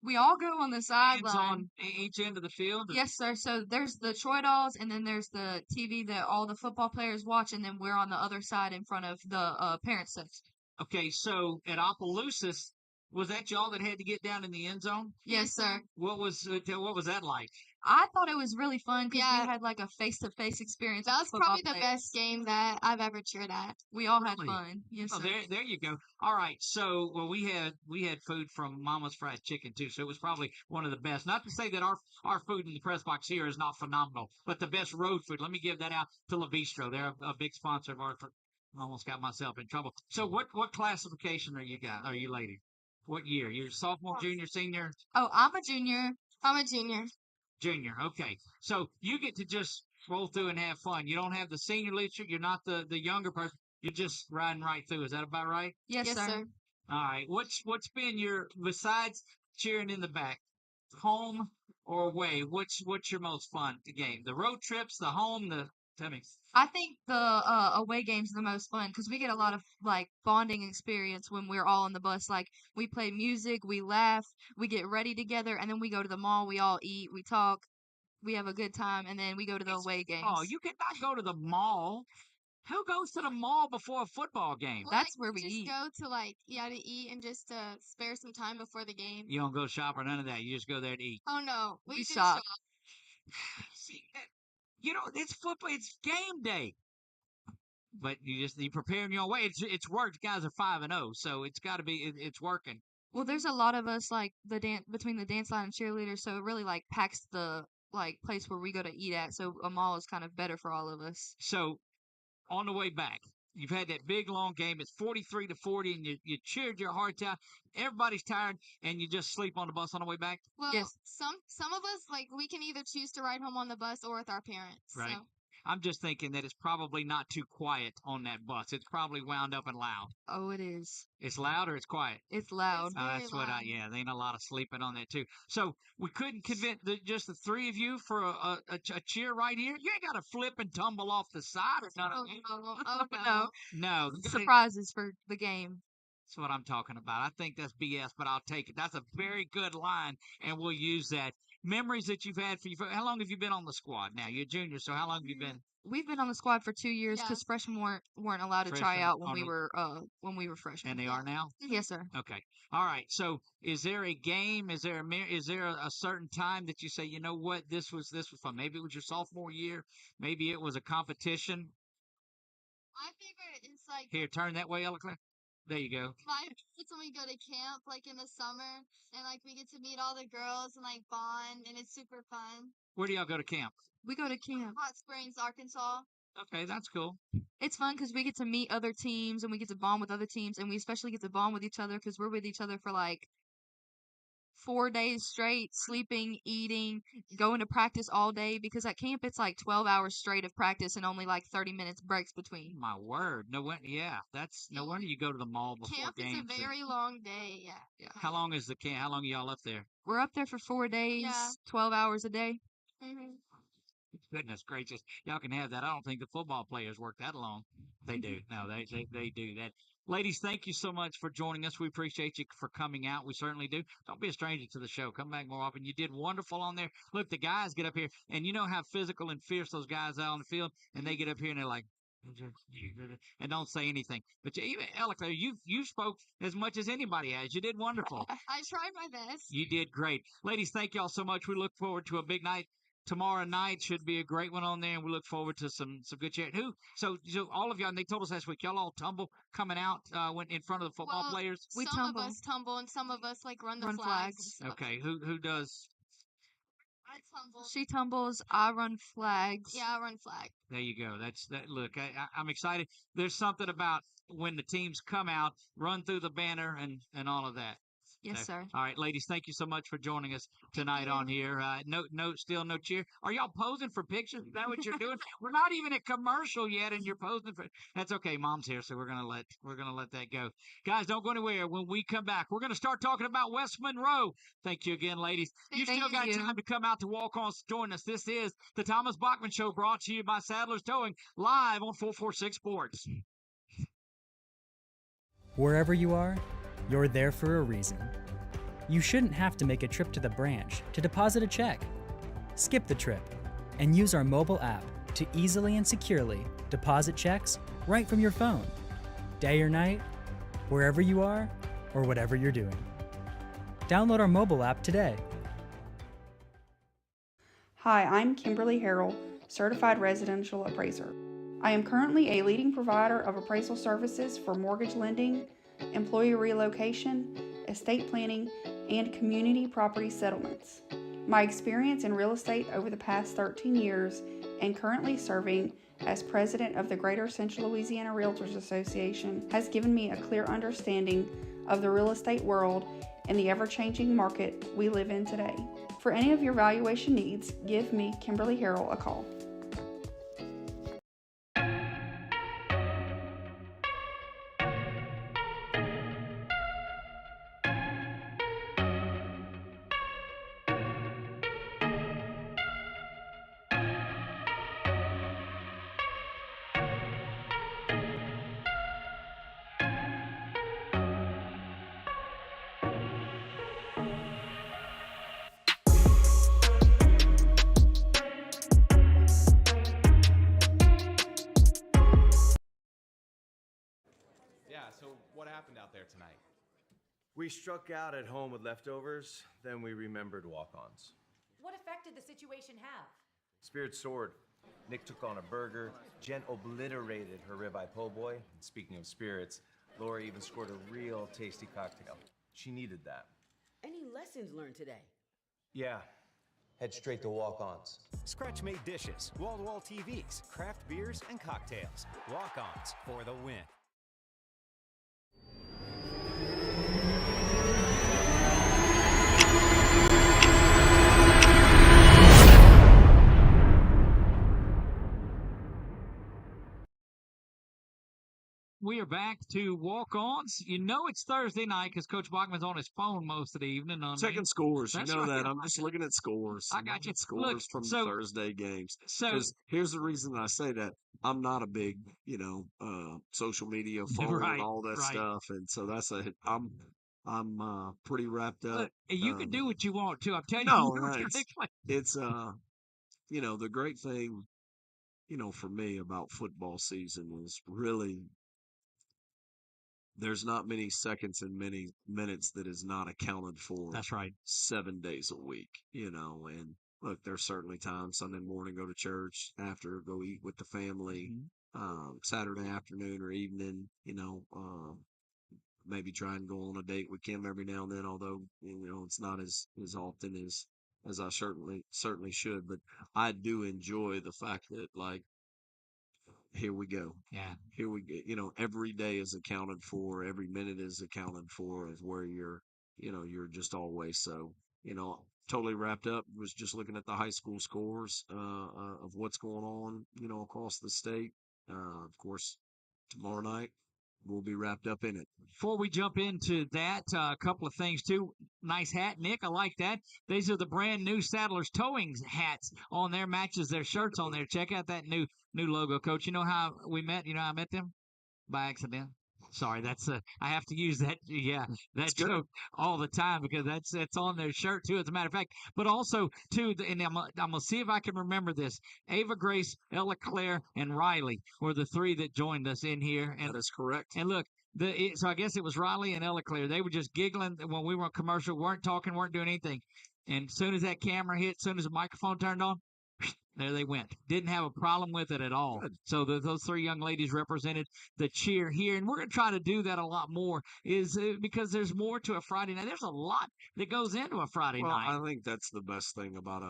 We all go on the sideline. On each end of the field? Yes, sir. So there's the Troy Dolls, and then there's the TV that all the football players watch, and then we're on the other side in front of the parents section. Okay, so at Opelousas, was that y'all that had to get down in the end zone? Yes, sir. What was that like? I thought it was really fun because we had like a face-to-face experience. That was probably the best game that I've ever cheered at. We all had fun. Yes, sir. There you go. All right. So, we had food from Mama's Fried Chicken too. So it was probably one of the best. Not to say that our food in the press box here is not phenomenal, but the best road food. Let me give that out to La Bistro. They're a big sponsor of ours. Almost got myself in trouble. So what classification are you lady? What year? You're sophomore, junior, senior? Oh, I'm a junior. Junior, okay. So you get to just roll through and have fun. You don't have the senior leadership. You're not the younger person. You're just riding right through. Is that about right? Yes, sir. All right. What's been besides cheering in the back, home or away? What's your most fun game? The road trips, the home, Tell me. I think the away games are the most fun because we get a lot of like bonding experience when we're all on the bus. Like we play music, we laugh, we get ready together, and then we go to the mall. We all eat, we talk, we have a good time, and then we go to the away games. Oh, you cannot go to the mall. Who goes to the mall before a football game? Well, that's where we just eat. go to to eat and just to spare some time before the game. You don't go shop or none of that. You just go there to eat. Oh no, We do shop. See, it's football. It's game day. But you preparing your way. It's worked. Guys are 5-0, so it's got to be. It's working. Well, there's a lot of us like the between the dance line and cheerleaders, so it really like packs the like place where we go to eat at. So a mall is kind of better for all of us. So on the way back, you've had that big long game. It's 43-40, and you cheered your heart out. Everybody's tired, and you just sleep on the bus on the way back. Well, Yes. some of us we can either choose to ride home on the bus or with our parents. Right. So. I'm just thinking that it's probably not too quiet on that bus. It's probably wound up and loud. Oh, it is. It's loud or it's quiet? It's loud. It's Oh, very that's what loud. yeah, there ain't a lot of sleeping on that too. So we couldn't convince just the three of you for a cheer right here. You ain't got to flip and tumble off the side or none of that. Oh no. No. Surprises for the game. That's what I'm talking about. I think that's BS, but I'll take it. That's a very good line, and we'll use that. Memories that you've had how long have you been on the squad now? You're a junior, so how long have you been? We've been on the squad for 2 years because freshmen weren't allowed to try Freshmen out when aren't- we were freshmen. And they are now? Yes, sir. Okay. All right. So is there a game? Is there a certain time that you say, you know what, this was fun? Maybe it was your sophomore year. Maybe it was a competition. My favorite is Here, turn that way, Ella Claire. There you go. my it's when we go to camp in the summer and we get to meet all the girls and bond and it's super fun. Where do y'all go to camp? We go to camp. Hot Springs, Arkansas. Okay, that's cool. It's fun because we get to meet other teams and we get to bond with other teams and we especially get to bond with each other because we're with each other for 4 days straight, sleeping, eating, going to practice all day because at camp it's 12 hours straight of practice and only 30 minutes breaks between. My word. No wonder you go to the mall before Camp games. is a very long day. Yeah. How long is the camp? How long are y'all up there? We're up there for 4 days, 12 hours a day. Mm-hmm. Goodness gracious. Y'all can have that. I don't think the football players work that long. They do. No, they do that. Ladies, thank you so much for joining us. We appreciate you for coming out. We certainly do. Don't be a stranger to the show. Come back more often. You did wonderful on there. Look, the guys get up here, and you know how physical and fierce those guys are on the field, and they get up here and they're like, and don't say anything. But even Ella Claire, you spoke as much as anybody has. You did wonderful. I tried my best. You did great. Ladies, thank y'all so much. We look forward to a big night. Tomorrow night should be a great one on there, and we look forward to some good cheer. So all of y'all, and they told us last week, y'all all tumble coming out went in front of the football players. Some of us tumble, and some of us run the flags. Okay, who does? I tumble. She tumbles. I run flags. Yeah, I run flag. There you go. That's that. Look, I'm excited. There's something about when the teams come out, run through the banner, and all of that. Yes, sir. All right, ladies, thank you so much for joining us tonight on here. Still no cheer. Are y'all posing for pictures? Is that what you're doing? We're not even at commercial yet, and you're posing for. That's okay. Mom's here, so we're gonna let that go. Guys, don't go anywhere. When we come back, we're gonna start talking about West Monroe. Thank you again, ladies. You still got time to come out to walk on. Join us. This is the Thomas Bachman Show, brought to you by Sadler's Towing, live on 446 Sports. Wherever you are, you're there for a reason. You shouldn't have to make a trip to the branch to deposit a check. Skip the trip and use our mobile app to easily and securely deposit checks right from your phone. Day or night, wherever you are or whatever you're doing. Download our mobile app today. Hi, I'm Kimberly Harrell, Certified Residential Appraiser. I am currently a leading provider of appraisal services for mortgage lending, employee relocation, estate planning, and community property settlements. My experience in real estate over the past 13 years and currently serving as president of the Greater Central Louisiana Realtors Association has given me a clear understanding of the real estate world and the ever-changing market we live in today. For any of your valuation needs, give me, Kimberly Harrell, a call. happened out there tonight? We struck out at home with leftovers, then we remembered walk-ons. What effect did the situation have? Spirit soared. Nick took on a burger. Jen obliterated her ribeye po' boy. And speaking of spirits, Lori even scored a real tasty cocktail. She needed that. Any lessons learned today? Yeah. Head straight to walk-ons. Scratch-made dishes, wall-to-wall TVs, craft beers, and cocktails. Walk-ons for the win. We are back to walk-ons. You know it's Thursday night because Coach Bachman's on his phone most of the evening. Checking scores. That's you know right. that. I'm just looking at scores. I got you. Scores Look, from so- Thursday games. so- Because here's the reason I say that. I'm not a big, social media phone Right, and all that right. stuff. And so I'm pretty wrapped up. Look, you can do what you want to. I'm telling No, you. it's the great thing, for me about football season is really there's not many seconds and many minutes that is not accounted for. That's right. 7 days a week, and look, there's certainly times Sunday morning, go to church, after go eat with the family, Saturday afternoon or evening, maybe try and go on a date with Kim every now and then, although, it's not as often as I certainly should, but I do enjoy the fact that, like, here we go. Yeah. Here we go. Every day is accounted for. Every minute is accounted for of where you're just always. So, totally wrapped up. Was just looking at the high school scores of what's going on, across the state. Of course, tomorrow night we'll be wrapped up in it. Before we jump into that, a couple of things too. Nice hat, Nick. I like that. These are the brand new Saddlers Towing hats on there. Matches their shirts on there. Check out that new logo, Coach. You know how we met? You know how I met them? By accident. Sorry, that's I have to use that. Yeah, that joke all the time because that's on their shirt too. As a matter of fact, but also too, and I'm gonna see if I can remember this. Ava Grace, Ella Claire, and Riley were the three that joined us in here. And that is correct. And look, so I guess it was Riley and Ella Claire. They were just giggling when we were on commercial, weren't talking, weren't doing anything. And as soon as that camera hit, as soon as the microphone turned on, there they went. Didn't have a problem with it at all. Good. So those three young ladies represented the cheer here, and we're going to try to do that a lot more. Is because there's more to a Friday night. There's a lot that goes into a Friday night. I think that's the best thing about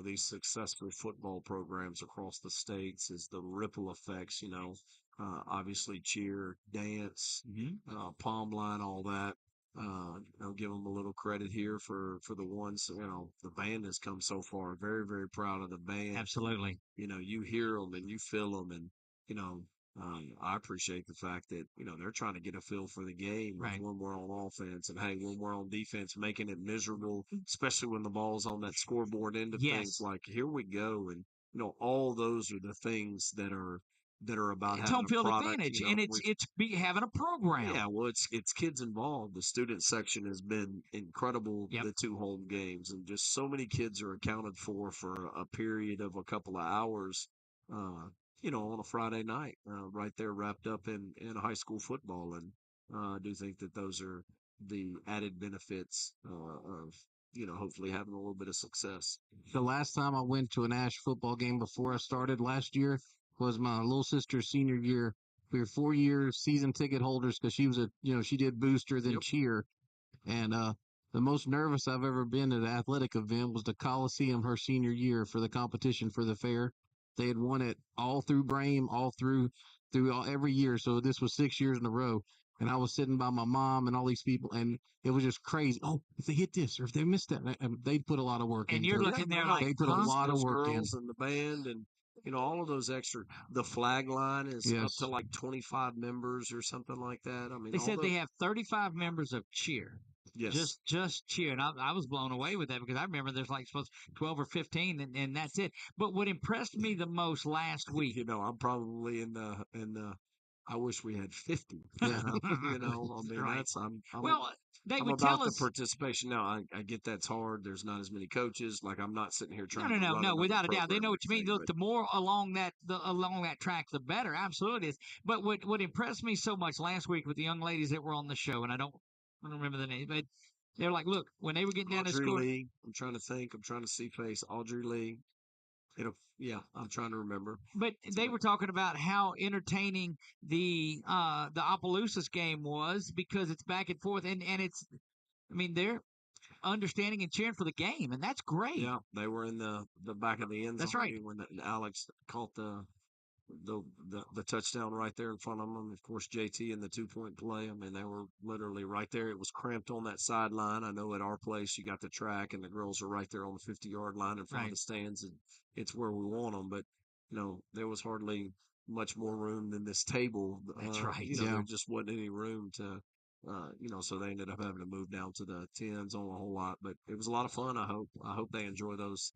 these successful football programs across the states is the ripple effects. Obviously cheer, dance, palm line, all that. Give them a little credit here for the ones, the band has come so far. Very, very proud of the band. Absolutely. You hear them and you feel them, and, I appreciate the fact that, they're trying to get a feel for the game Right. when we're on offense and, hey, when we're on defense, making it miserable, especially when the ball's on that scoreboard end of things. Like, here we go. And, all those are the things that are about It's having home a field product, advantage, and having a program. Yeah, well, it's kids involved. The student section has been incredible. The 2 home games, and just so many kids are accounted for a period of a couple of hours. On a Friday night, right there, wrapped up in high school football, and I do think that those are the added benefits of hopefully having a little bit of success. The last time I went to an ASH football game before I started last year was my little sister's senior year. We were 4 years season ticket holders because she was she did booster then cheer. And the most nervous I've ever been at an athletic event was the Coliseum her senior year for the competition for the fair. They had won it all through Brame, all through every year. So this was 6 years in a row. And I was sitting by my mom and all these people, and it was just crazy. Oh, if they hit this or if they missed that, and they put a lot of work in. And you're looking there like, they put a lot of work in. Girls and the band and all of those extra. The flag line is up to like 25 members or something like that. I mean, they said they have 35 members of cheer. Yes. Just cheer. And I was blown away with that because I remember there's like supposed 12 or 15 and that's it. But what impressed me the most last week. I'm probably in the I wish we had 50. Yeah. You know, I mean, Right. I'm Well, they I'm would about tell the us. participation. Now, I get that's hard. There's not as many coaches. Like, I'm not sitting here No, trying no, to no, run no. another Without a doubt, they program know or what you mean. anything, Look, but the more along that track, the better. Absolutely is. But what impressed me so much last week with the young ladies that were on the show, and I don't remember the name, but they were like, look, when they were getting down to Audrey score, Lee. I'm trying to think. I'm trying to see face. Audrey Lee. Yeah, I'm trying to remember. but they were talking about how entertaining the Opelousas game was because it's back and forth, and it's. I mean, they're understanding and cheering for the game, and that's great. Yeah, they were in the back of the end zone. That's right. When Alex caught the touchdown right there in front of them. Of course, JT in the 2-point play. I mean, they were literally right there. It was cramped on that sideline. I know at our place you got the track, and the girls are right there on the 50-yard line in front of the stands, and it's where we want them. But there was hardly much more room than this table. That's right. There just wasn't any room to. So they ended up having to move down to the 10s on a whole lot, but it was a lot of fun. I hope they enjoy those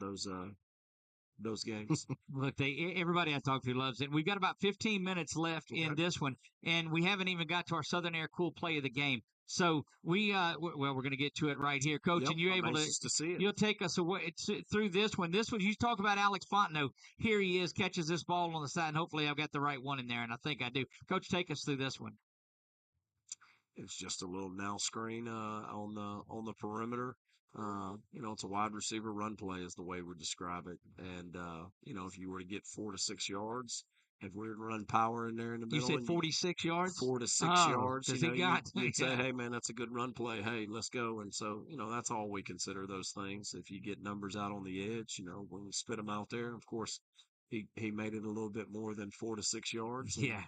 games. Look, everybody I talk to loves it. We've got about 15 minutes left in this one, and we haven't even got to our Southern Air Cool play of the game. So we're going to get to it right here, Coach. Yep, and you're I'm able anxious to see it. You'll take us away through this one. This one, you talk about Alex Fontenot. Here he is, catches this ball on the side, and hopefully I've got the right one in there, and I think I do. Coach, take us through this one. It's just a little now screen on the perimeter. It's a wide receiver run play is the way we describe it. And if you were to get 4 to 6 yards, if we were to run power in there in the middle, You said 46 yards. 4 to 6 yards. Because he got. You'd say, hey man, that's a good run play. Hey, let's go. And so that's all we consider those things. If you get numbers out on the edge, when we spit them out there, of course, he made it a little bit more than 4 to 6 yards. And, Yeah.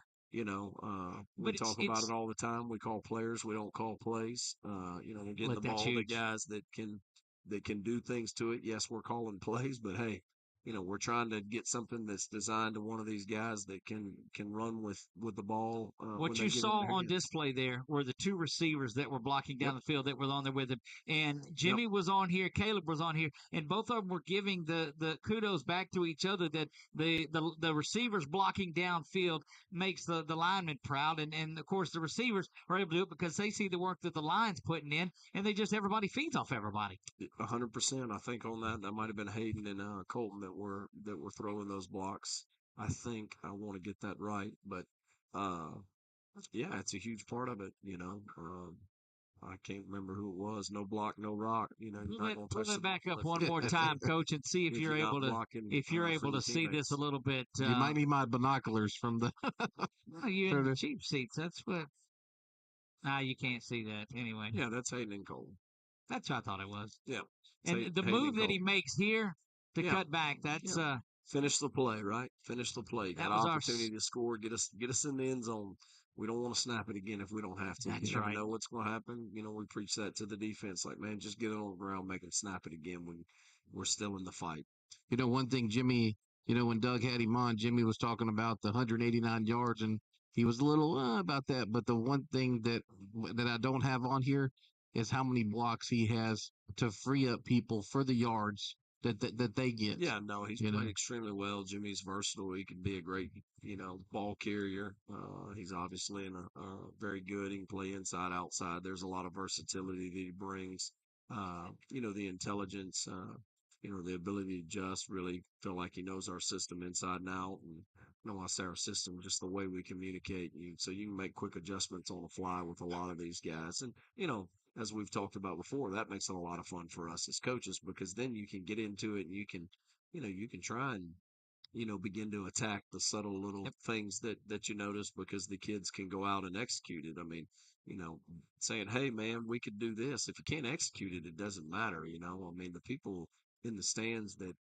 We talk about it all the time. We call players. We don't call plays. We're getting the ball to guys that can do things to it. Yes, we're calling plays, but hey, we're trying to get something that's designed to one of these guys that can run with the ball. What you saw on display there were the two receivers that were blocking down the field that were on there with him. And Jimmy was on here, Caleb was on here, and both of them were giving the kudos back to each other that the receivers blocking downfield makes the linemen proud. And of course, the receivers are able to do it because they see the work that the line's putting in, and everybody feeds off everybody. 100%. I think on that might have been Hayden and Colton that were throwing those blocks. I think I want to get that right, but yeah, it's a huge part of it. I can't remember who it was. No block, no rock. You're not going to touch that back up one more time, Coach, and see if you're able to see this a little bit. You might need my binoculars from the. You're in the cheap seats. That's what. You can't see that anyway. Yeah, that's Hayden and Colton. That's what I thought it was. Yeah. And the move that he makes here to cut back, that's finish the play, right? Finish the play. Got an opportunity to score. Get us in the end zone. We don't want to snap it again if we don't have to. That's you never right. know what's going to happen. We preach that to the defense, like, man, just get it on the ground, make them snap it again when we're still in the fight. One thing, Jimmy. When Doug had him on, Jimmy was talking about the 189 yards, and he was a little about that. But the one thing that I don't have on here is how many blocks he has to free up people for the yards that they get. Yeah, no, he's played extremely well. Jimmy's versatile. He can be a great, ball carrier. He's obviously very good. He can play inside, outside. There's a lot of versatility that he brings. The intelligence, the ability to just really feel like he knows our system inside and out. And when I say our system, just the way we communicate. So you can make quick adjustments on the fly with a lot of these guys. And, as we've talked about before, that makes it a lot of fun for us as coaches because then you can get into it and you can try and, begin to attack the subtle little things that you notice because the kids can go out and execute it. I mean, saying, hey, man, we could do this. If you can't execute it, it doesn't matter. I mean, the people in the stands that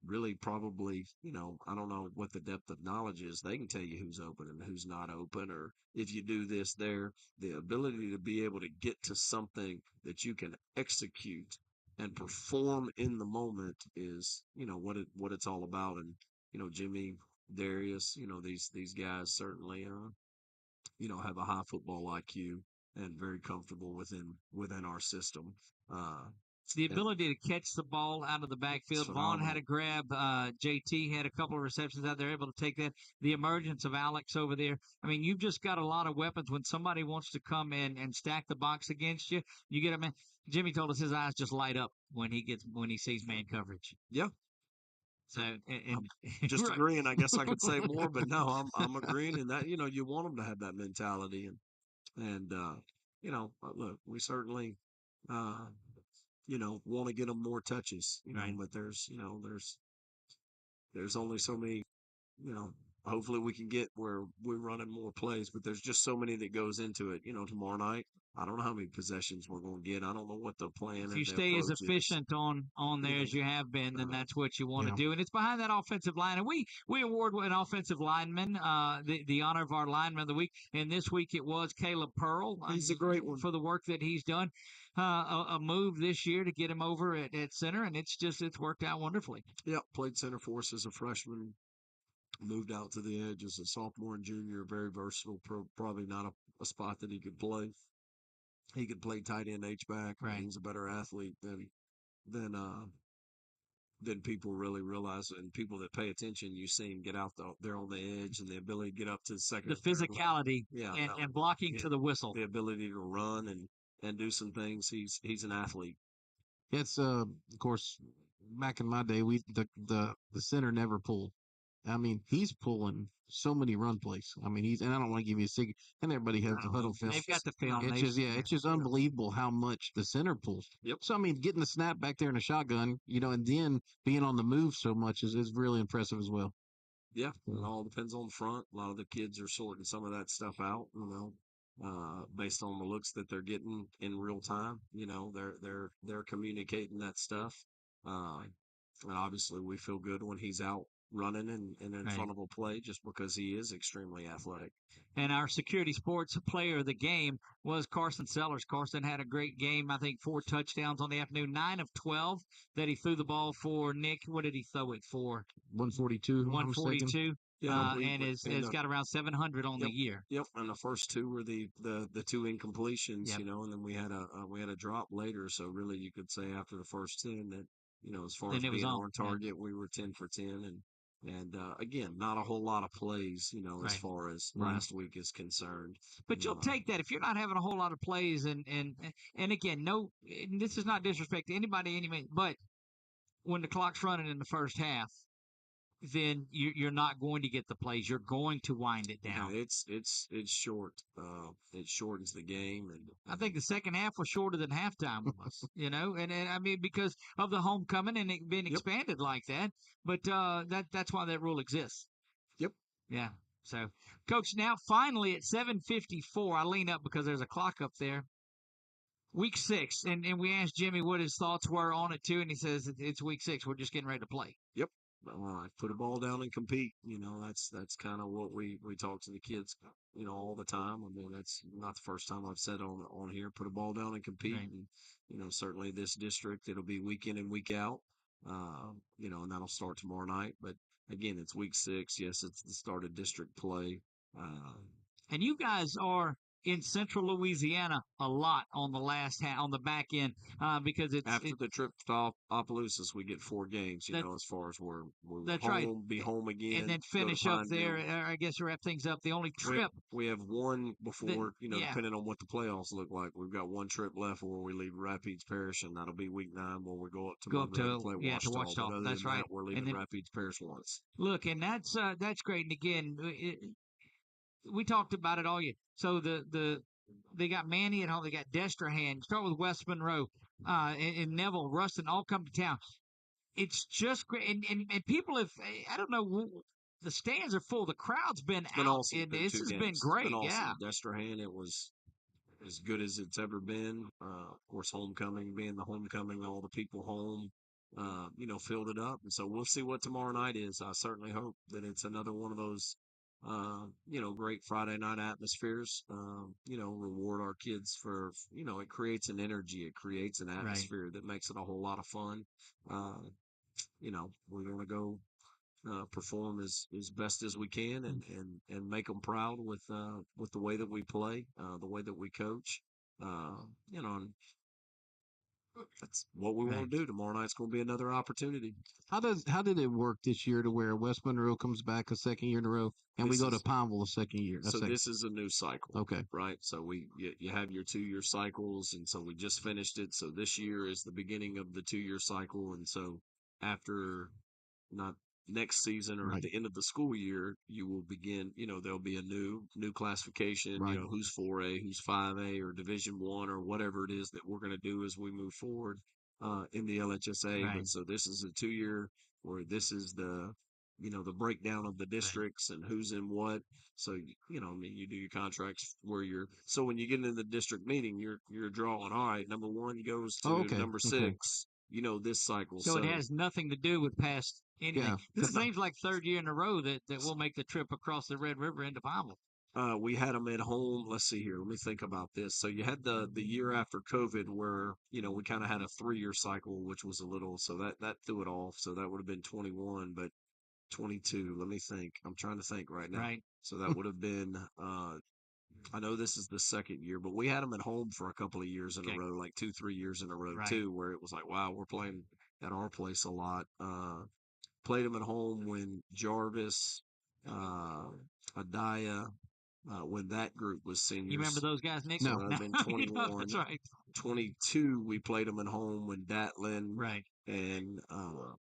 really probably, I don't know what the depth of knowledge is. They can tell you who's open and who's not open, or if you do this there, the ability to be able to get to something that you can execute and perform in the moment is, what it's all about. And, Jimmy, Darius, these guys certainly, have a high football IQ and very comfortable within our system. the ability to catch the ball out of the backfield. Vaughn had a grab. JT had a couple of receptions out there, able to take that. The emergence of Alex over there. I mean, you've just got a lot of weapons. When somebody wants to come in and stack the box against you, you get a man. Jimmy told us his eyes just light up when he sees man coverage. Yeah. So I'm just right. agreeing. I guess I could say more, but no, I'm agreeing in that. You want them to have that mentality, and look, we certainly uh, want to get them more touches, Right. but there's only so many, hopefully we can get where we're running more plays, but there's just so many that goes into it. Tomorrow night, I don't know how many possessions we're going to get. I don't know what the plan If and you the stay as approach is. efficient on there as you have been, then that's what you want to do. And it's behind that offensive line. And we award an offensive lineman the honor of our lineman of the week. And this week it was Caleb Pearl. He's a great one for the work that he's done. A move this year to get him over at center, and it's worked out wonderfully. Yeah, played center for us as a freshman. Moved out to the edge as a sophomore and junior. Very versatile. Probably not a spot that he could play. He could play tight end H-back. Right. He's a better athlete than people really realize. And people that pay attention, you see him get out there on the edge and the ability to get up to the second. The physicality and blocking to the whistle. The ability to run and do some things. He's an athlete. It's of course, back in my day, the center never pulled. I mean, he's pulling so many run plays. I mean, and I don't want to give you a secret, and everybody has the huddle film. They've got the film. It's just unbelievable how much the center pulls. Yep. So, I mean, getting the snap back there in a shotgun, and then being on the move so much is really impressive as well. Yeah, it all depends on the front. A lot of the kids are sorting some of that stuff out, based on the looks that they're getting in real time. They're communicating that stuff. And obviously we feel good when he's out running and in front of a play just because he is extremely athletic. And our security sports player of the game was Carson Sellers. Carson had a great game. I think 4 touchdowns on the afternoon, 9 of 12 that he threw the ball for. Nick, what did he throw it for? 142. 142. Yeah, and it's got around 700 on the year. Yep, and the first 2 were the 2 incompletions, and then we had a drop later. So really, you could say after the first 10 that as far as being on target, we were 10 for 10, and again, not a whole lot of plays, as far as last week is concerned. But you'll take that if you're not having a whole lot of plays, and again, this is not disrespect to anybody, but when the clock's running in the first half, then you're not going to get the plays. You're going to wind it down. It's short. It shortens the game, and I think the second half was shorter than halftime with us. And I mean because of the homecoming and it being expanded like that. But that's why that rule exists. Yep. Yeah. So, Coach, now finally at 7:54, I lean up because there's a clock up there. Week 6, and we asked Jimmy what his thoughts were on it too, and he says it's week 6. We're just getting ready to play. Yep. Put a ball down and compete. That's kind of what we talk to the kids, all the time. I mean, that's not the first time I've said on here. Put a ball down and compete. Right. And certainly this district, it'll be week in and week out. And that'll start tomorrow night. But again, it's week 6. Yes, it's the start of district play. And you guys are in Central Louisiana a lot on the on the back end because it's after the trip to Opelousas, we get 4 games. As far as we're that's home, right. Be home again, and then finish up there. I guess to wrap things up, the only trip we have one before depending on what the playoffs look like. We've got one trip left where we leave Rapides Parish, and that'll be week 9 where we go up to play Ouachita. But that's right. We're leaving Rapides Parish once. Look, and that's great. And again, we talked about it all year. So they got Manny at home. They got Destrehan. Start with West Monroe, and Neville, Ruston, all come to town. It's just great. And people have, I don't know, the stands are full. The crowd's been out. Awesome. This has been great. Awesome. Yeah. Destrehan, it was as good as it's ever been. Of course, homecoming, being the homecoming, all the people home, filled it up. And so we'll see what tomorrow night is. I certainly hope that it's another one of those great Friday night atmospheres, reward our kids for, it creates an energy, it creates an atmosphere that makes it a whole lot of fun. We're going to go perform as best as we can and make them proud with the way that we play, the way that we coach, and that's what we want to do. Tomorrow night's going to be another opportunity. How did it work this year to where West Monroe comes back a second year in a row and we go to Pineville a second year? So this is a new cycle. Okay. Right. So you have your 2-year cycles, and so we just finished it. So this year is the beginning of the 2-year cycle, and so after not next season or at the end of the school year, you will begin. There'll be a new classification. Who's 4A, who's 5A, or Division 1, or whatever it is that we're going to do as we move forward in the LHSA. Right. But so this is a 2-year where this is the breakdown of the districts and who's in what. So you do your contracts where so when you get into the district meeting, you're drawing. All right, number 1 goes to number 6. This cycle. So it has nothing to do with past anything. Yeah. This seems like third year in a row that we'll make the trip across the Red River into Pineville. We had them at home. Let's see here. Let me think about this. So you had the year after COVID where, we kind of had a 3-year cycle, which was a little, so that threw it off. So that would have been 21, but 22. Let me think. I'm trying to think right now. Right. So that would have been, I know this is the second year, but we had them at home for a couple of years in a row, like 2-3 years in a row too, where it was like, wow, we're playing at our place a lot. Played them at home when Jarvis, Adaya, when that group was seniors. You remember those guys, Nick? So I've been 21. That's right. 22, we played them at home when Datlin. Right. And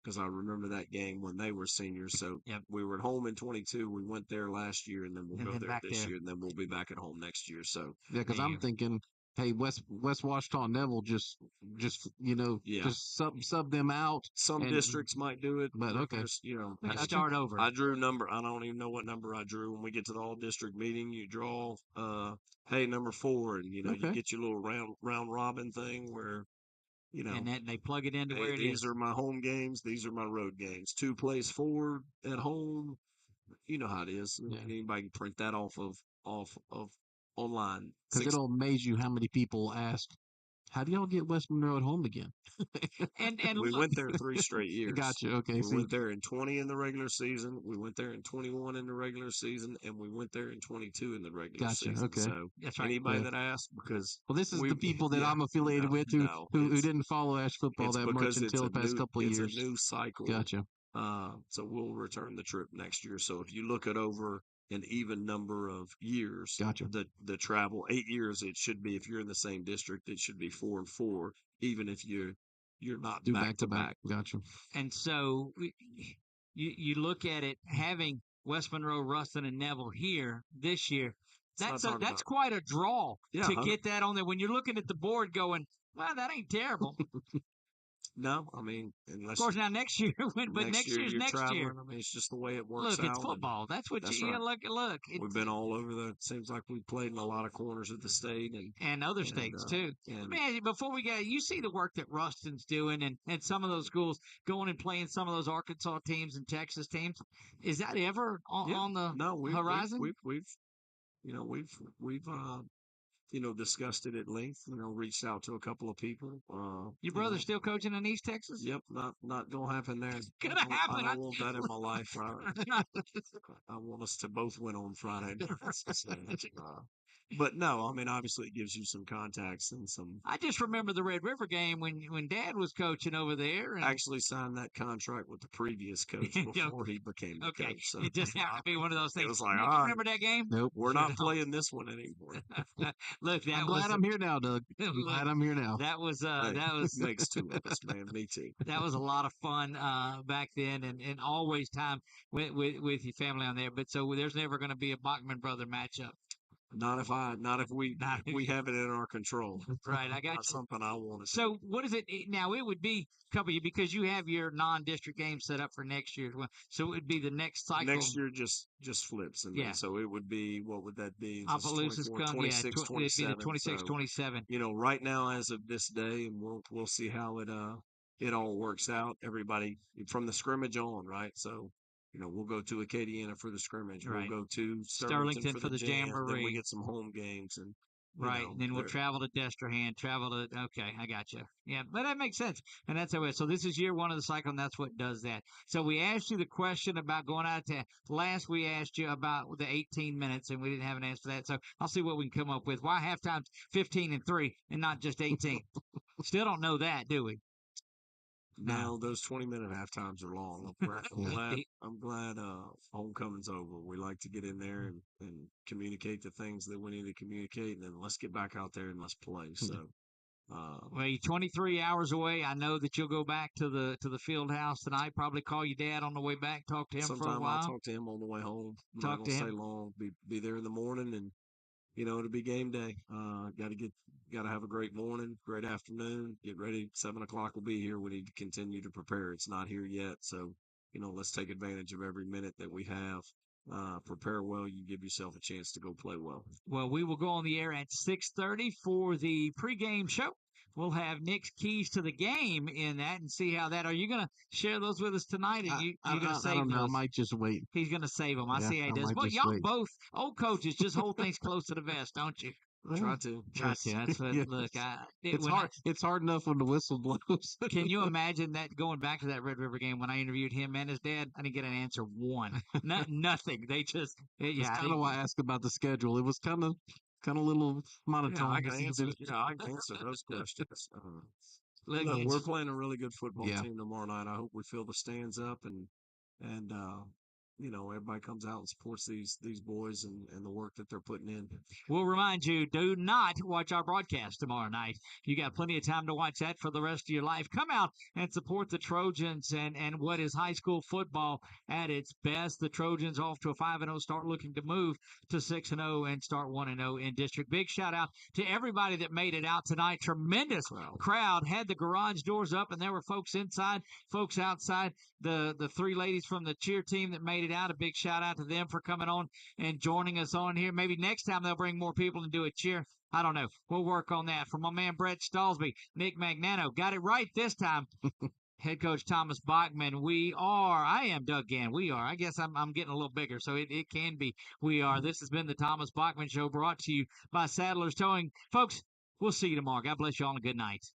because I remember that game when they were seniors. So we were at home in 22. We went there last year, and then we'll go there this year, and then we'll be back at home next year. So because I'm thinking, hey, West Washita Neville just sub them out. Some districts might do it, but okay, start over. I drew number. I don't even know what number I drew. When we get to the all district meeting, you draw. Hey, number 4, and you get your little round robin thing where. And they plug it into where it is. These are my home games. These are my road games. 2 plays forward at home. You know how it is. Yeah. Anybody can print that off of online. Because it'll amaze you how many people ask, how do y'all get West Monroe at home again? and we went there 3 straight years. Gotcha. Okay. We went there in 20 in the regular season. We went there in 21 in the regular season, and we went there in 22 in the regular season. Okay. So anybody that asked, because this is the people that I'm affiliated with who didn't follow ASH football that much until the past couple of years. It's a new cycle. Gotcha. So we'll return the trip next year. So if you look at over an even number of years, gotcha. The travel 8 years, it should be, if you're in the same district, it should be 4 and 4, even if you're not back to back. Gotcha. And so you look at it, having West Monroe, Ruston, and Neville here this year. That's quite a draw to get that on there. When you're looking at the board, going, "Well, that ain't terrible." No, I mean, unless of course now next year, but next year's next year. I mean, it's just the way it works. Look, it's football. That's what you right. Look. We've been all over it seems like we've played in a lot of corners of the state and other states too. Man, before we go, you see the work that Ruston's doing and some of those schools going and playing some of those Arkansas teams and Texas teams. Is that ever on the horizon? We've discussed it at length, reached out to a couple of people. Your brother's still coaching in East Texas? Yep, not going to happen there. Gonna happen. I don't want that in my life. I want us to both win on Friday. But no, I mean, obviously it gives you some contacts and some. I just remember the Red River game when Dad was coaching over there. And actually signed that contract with the previous coach before he became the coach. So it just happened to be one of those things. It was like, remember that game? Nope, we're not playing this one anymore. Look, I'm glad I'm here now, Doug. Glad I'm here now. That was makes 2 of us, man. Me too. That was a lot of fun back then, and always time with your family on there. But so there's never going to be a Bachman brother matchup. Not if we have it in our control. Right, I got Not something I want to. So what is it now? It would be a couple of you because you have your non-district games set up for next year. So it would be the next cycle. Next year just flips, and so it would be, what would that be? Opelousas 26, 27. It'd be the 26, 27. Right now as of this day, and we'll see how it all works out. Everybody from the scrimmage on, right? So. We'll go to Acadiana for the scrimmage. Right. We'll go to Sterlington for the Jamboree. Then we get some home games, and Right, and then we'll travel to Destrehan, okay, I got you. Yeah, but that makes sense, and that's how so this is year one of the cycle, and that's what does that. So we asked you the question about going out to, last we asked you about the 18 minutes, and we didn't have an answer for that, so I'll see what we can come up with. Why halftime's 15-3 and not just 18? Still don't know that, do we? No, those 20-minute half times are long. I'm glad homecoming's over. We like to get in there and communicate the things that we need to communicate, and then let's get back out there and let's play. So, well, you're 23 hours away. I know that you'll go back to the field house tonight. Probably call your dad on the way back. Talk to him for a while. I'll talk to him on the way home. I'm talk not to gonna him. stay long. Be there in the morning, and it'll be game day. Got to have a great morning, great afternoon. Get ready. 7:00 will be here. We need to continue to prepare. It's not here yet, so let's take advantage of every minute that we have. Prepare well. You give yourself a chance to go play well. Well, we will go on the air at 6:30 for the pregame show. We'll have Nick's keys to the game in that and see how that. Are you going to share those with us tonight? Or you going to save I don't know. those? I might just wait. He's going to save them. I see how he does. Well, y'all both old coaches just hold things close to the vest, don't you? Try to. That's what. Yes. Look, it's hard. It's hard enough when the whistle blows. Can you imagine that going back to that Red River game when I interviewed him and his dad? I didn't get an answer one. Nothing. They just. That's kind of why I asked about the schedule. It was kind of a little monotone. I can answer those questions. Look, we're playing a really good football team tomorrow night. I hope we fill the stands up and everybody comes out and supports these boys and the work that they're putting in. We'll remind you, do not watch our broadcast tomorrow night. You got plenty of time to watch that for the rest of your life. Come out and support the Trojans and what is high school football at its best. The Trojans off to a 5-0 start, looking to move to 6-0 and start 1-0 in district. Big shout out to everybody that made it out tonight. Tremendous crowd. Had the garage doors up and there were folks inside, folks outside. The three ladies from the cheer team that made it out, a big shout out to them for coming on and joining us on here. Maybe next time they'll bring more people and do a cheer. I don't know. We'll work on that. From my man Brett Stallsby, Nick Magnano, got it right this time. Head coach Thomas Bachman. I am Doug Gann. We are. I guess I'm getting a little bigger, so it can be. We are. This has been the Thomas Bachman Show, brought to you by Sadler's Towing. Folks, we'll see you tomorrow. God bless you all and a good night.